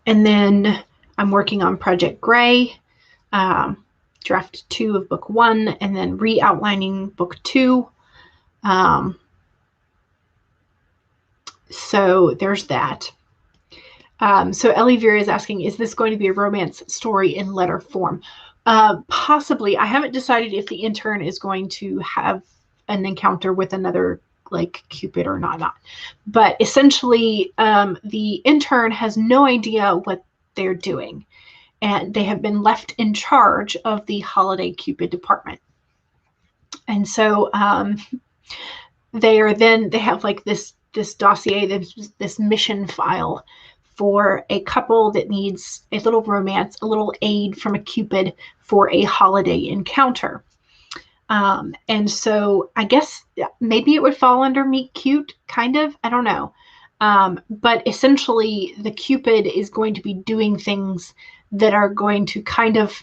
And then I'm working on Project Gray, draft 2 of book 1, and then re-outlining book 2. So there's that. So Ellie Vera is asking, is this going to be a romance story in letter form? Possibly. I haven't decided if the intern is going to have an encounter with another like Cupid or not. But essentially, the intern has no idea what they're doing, and they have been left in charge of the Holiday Cupid department. And so they have like this dossier, this mission file for a couple that needs a little romance, a little aid from a Cupid for a holiday encounter. And so I guess maybe it would fall under meet cute, kind of. I don't know. But essentially, the Cupid is going to be doing things that are going to kind of,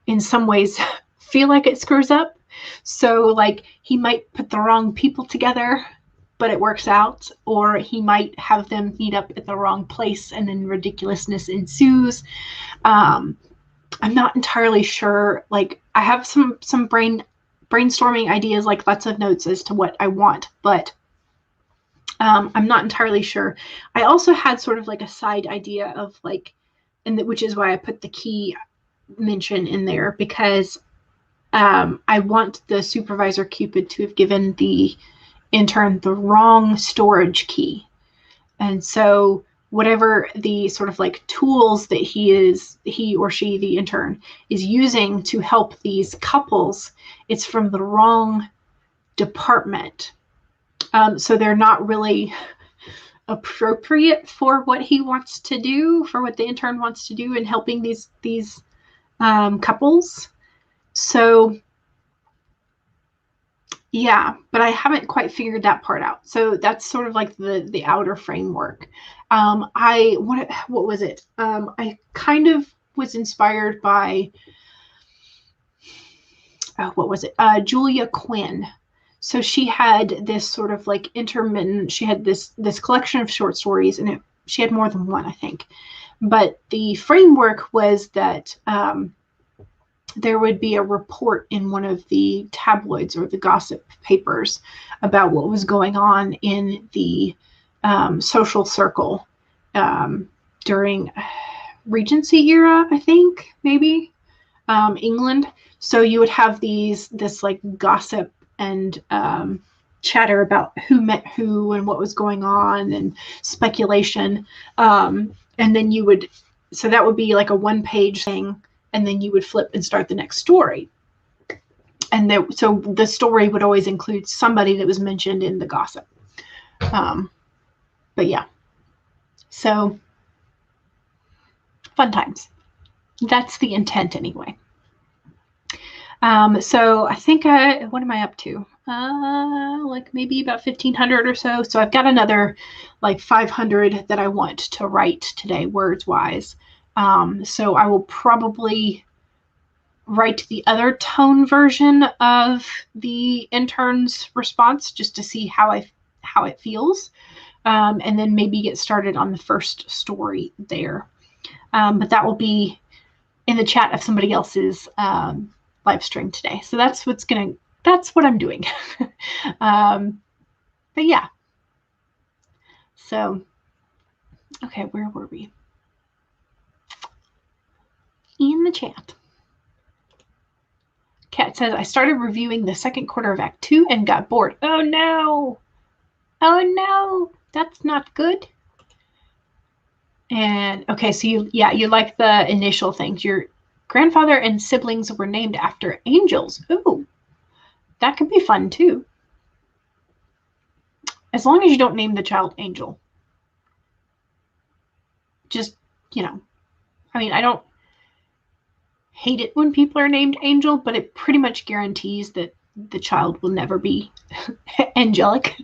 in some ways, feel like it screws up. So, like, he might put the wrong people together, but it works out, or he might have them meet up at the wrong place and then ridiculousness ensues. I'm not entirely sure. Like, I have some brainstorming ideas, like lots of notes as to what I want, but I'm not entirely sure. I also had sort of like a side idea of like, which is why I put the key mention in there, because I want the supervisor Cupid to have given the intern the wrong storage key. And so whatever the sort of like tools that he or she, the intern, is using to help these couples, it's from the wrong department. So they're not really appropriate for what he wants to do, for what the intern wants to do in helping these couples. So yeah, but I haven't quite figured that part out. So that's sort of like the outer framework. What was it? I kind of was inspired by what was it? Julia Quinn. So she had this sort of like intermittent. She had this collection of short stories, and she had more than one, I think. But the framework was that there would be a report in one of the tabloids or the gossip papers about what was going on in the social circle during Regency era, I think, maybe, England. So you would have this like gossip and chatter about who met who and what was going on and speculation. And then so that would be like a 1-page thing. And then you would flip and start the next story. And so the story would always include somebody that was mentioned in the gossip. But yeah, so fun times. That's the intent anyway. So I think what am I up to? Like maybe about 1,500 or so. So I've got another like 500 that I want to write today, words wise. So I will probably write the other tone version of the intern's response just to see how it feels, and then maybe get started on the first story there. But that will be in the chat of somebody else's live stream today. So that's what I'm doing. But yeah. So, okay, where were we? In the chat. Kat says, I started reviewing the second quarter of Act 2 and got bored. Oh no! Oh no! That's not good. And okay, so you like the initial things. Your grandfather and siblings were named after angels. Ooh, that could be fun too. As long as you don't name the child Angel. Just, I mean, I don't hate it when people are named Angel, but it pretty much guarantees that the child will never be angelic.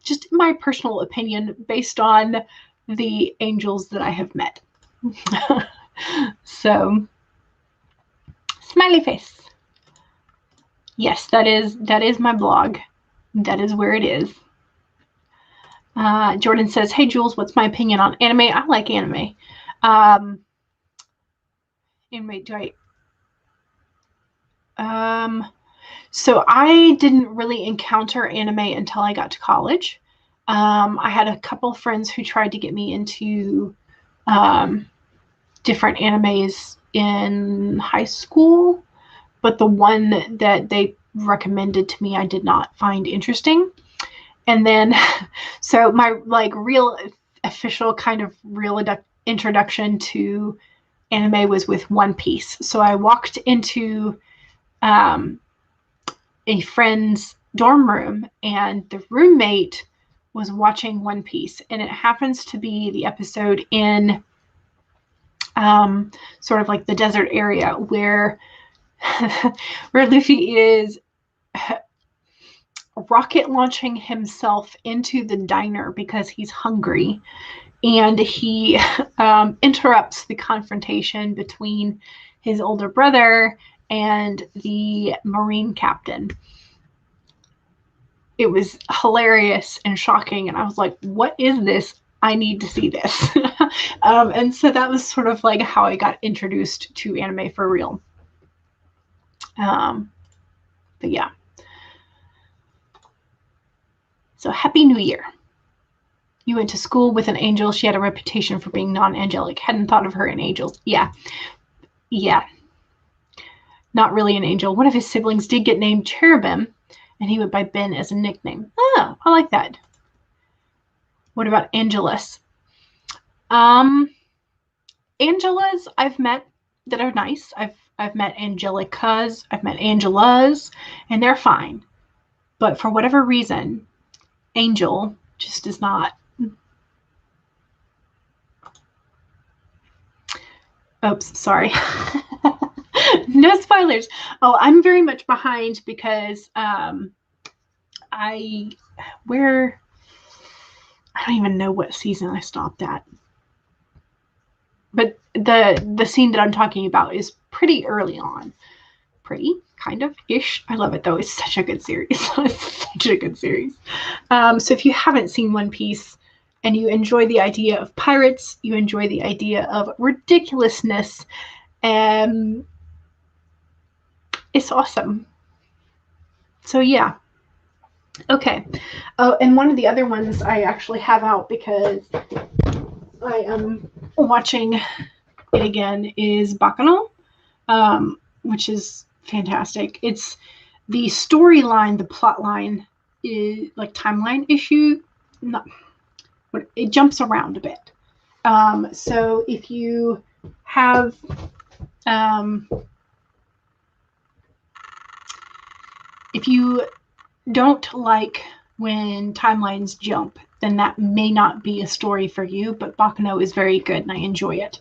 Just my personal opinion based on the angels that I have met. So, smiley face. Yes, that is my blog. That is where it is. Jordan says, hey, Jules, what's my opinion on anime? I like anime. Anime, do I... So I didn't really encounter anime until I got to college. I had a couple friends who tried to get me into different animes in high school, but the one that they recommended to me I did not find interesting. And then, so my like real official kind of real introduction to anime was with One Piece. So I walked into a friend's dorm room, and the roommate was watching One Piece, and it happens to be the episode in sort of like the desert area where where Luffy is rocket launching himself into the diner because he's hungry, and he interrupts the confrontation between his older brother and the Marine captain. It was hilarious and shocking, and I was like, what is this? I need to see this. And so that was sort of like how I got introduced to anime for real. But yeah. So Happy New Year. You went to school with an angel. She had a reputation for being non-angelic. Hadn't thought of her in angels. Yeah. Yeah. Not really an angel. One of his siblings did get named Cherubim, and he went by Ben as a nickname. Oh, I like that. What about Angelus? Angelas I've met that are nice. I've met Angelicas, I've met Angelas, and they're fine. But for whatever reason, Angel just is not. Oops, sorry. No spoilers. Oh, I'm very much behind because I don't even know what season I stopped at. But the scene that I'm talking about is pretty early on. Pretty, kind of, ish. I love it, though. It's such a good series. It's such a good series. So if you haven't seen One Piece and you enjoy the idea of pirates, you enjoy the idea of ridiculousness, it's awesome. So yeah. Okay. Oh, and one of the other ones I actually have out because I am watching it again is Bacchanal, which is fantastic. It's the storyline, the plot line is like timeline issue. It jumps around a bit. So if you have if you don't like when timelines jump, then that may not be a story for you, but Bacchanal is very good and I enjoy it.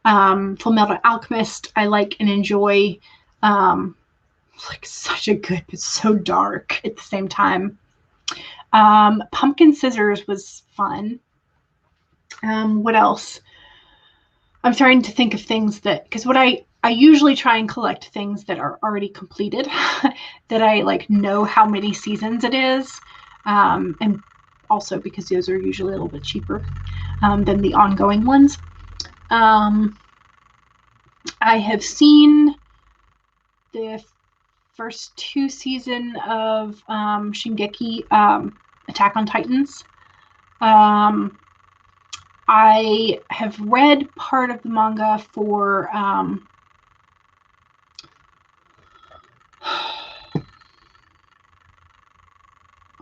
Fullmetal Alchemist, I like and enjoy. Like such a good, but so dark at the same time. Pumpkin Scissors was fun. What else? I'm starting to think of things that, because what I usually try and collect things that are already completed, that I like know how many seasons it is, and also because those are usually a little bit cheaper than the ongoing ones. I have seen the first 2 seasons of Shingeki, Attack on Titans. I have read part of the manga for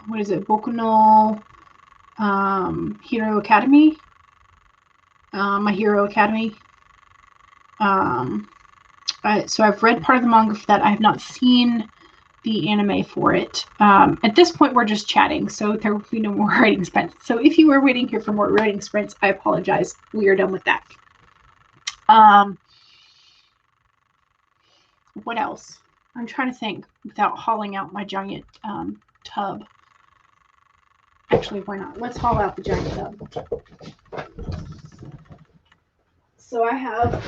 what is it? Boku no Hero Academy? My Hero Academy. So I've read part of the manga for that. I have not seen the anime for it. At this point, we're just chatting, so there will be no more writing sprints. So if you were waiting here for more writing sprints, I apologize. We are done with that. What else? I'm trying to think without hauling out my giant tub. Actually, why not? Let's haul out the giant tub. So I have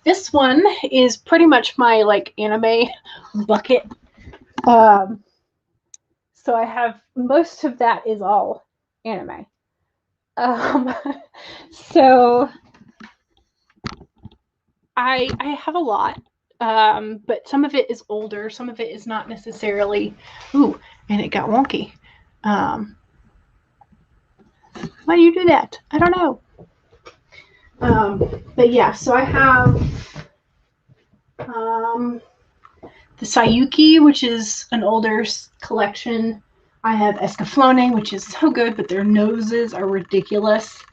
This one is pretty much my like anime bucket. So I have most of that is all anime. So I have a lot, but some of it is older, some of it is not necessarily. Ooh, and it got wonky. Why do you do that? I don't know. But yeah, so I have the Sayuki, which is an older collection. I have Escaflowne, which is so good, but their noses are ridiculous.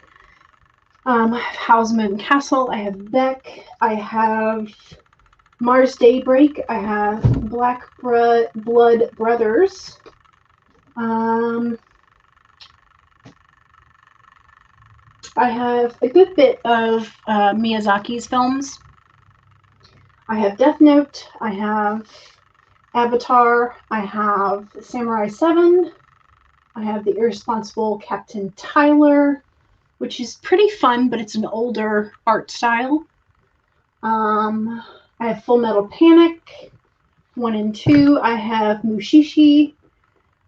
I have Howl's Moving Castle. I have Beck. I have Mars Daybreak. I have Black Blood Brothers. I have a good bit of Miyazaki's films. I have Death Note. I have Avatar. I have Samurai 7. I have The Irresponsible Captain Tyler, which is pretty fun, but it's an older art style. I have Full Metal Panic 1 and 2. I have Mushishi.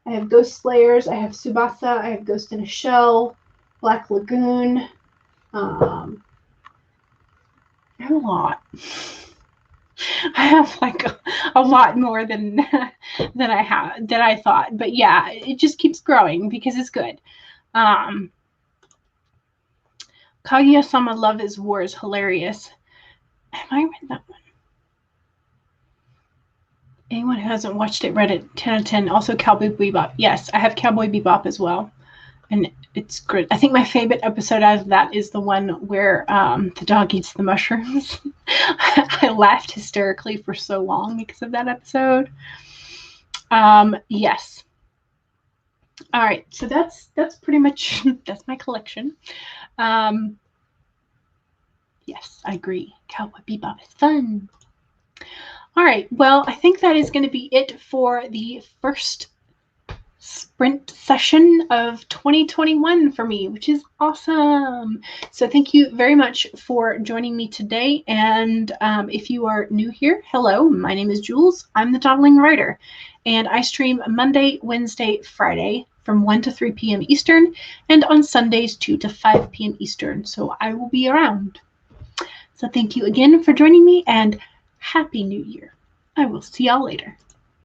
I have Ghost Slayers. I have Tsubasa. I have Ghost in a Shell. Black Lagoon. I have a lot. I have like a lot more than I thought. But yeah, it just keeps growing because it's good. Kaguya-sama Love is War is hilarious. Have I read that one? Anyone who hasn't watched it, read it. 10 out of 10. Also Cowboy Bebop. Yes, I have Cowboy Bebop as well. And it's good. I think my favorite episode out of that is the one where the dog eats the mushrooms. I laughed hysterically for so long because of that episode. Yes. All right. So that's pretty much, that's my collection. Yes, I agree. Cowboy Bebop is fun. All right. Well, I think that is going to be it for the first sprint session of 2021 for me, which is awesome. So thank you very much for joining me today. And if you are new here, hello, my name is Jules. I'm the Dawdling writer, and I stream Monday, Wednesday, Friday from 1 to 3 p.m. Eastern, and on Sundays 2 to 5 p.m. Eastern. So I will be around. So thank you again for joining me, and Happy New Year. I will see y'all later.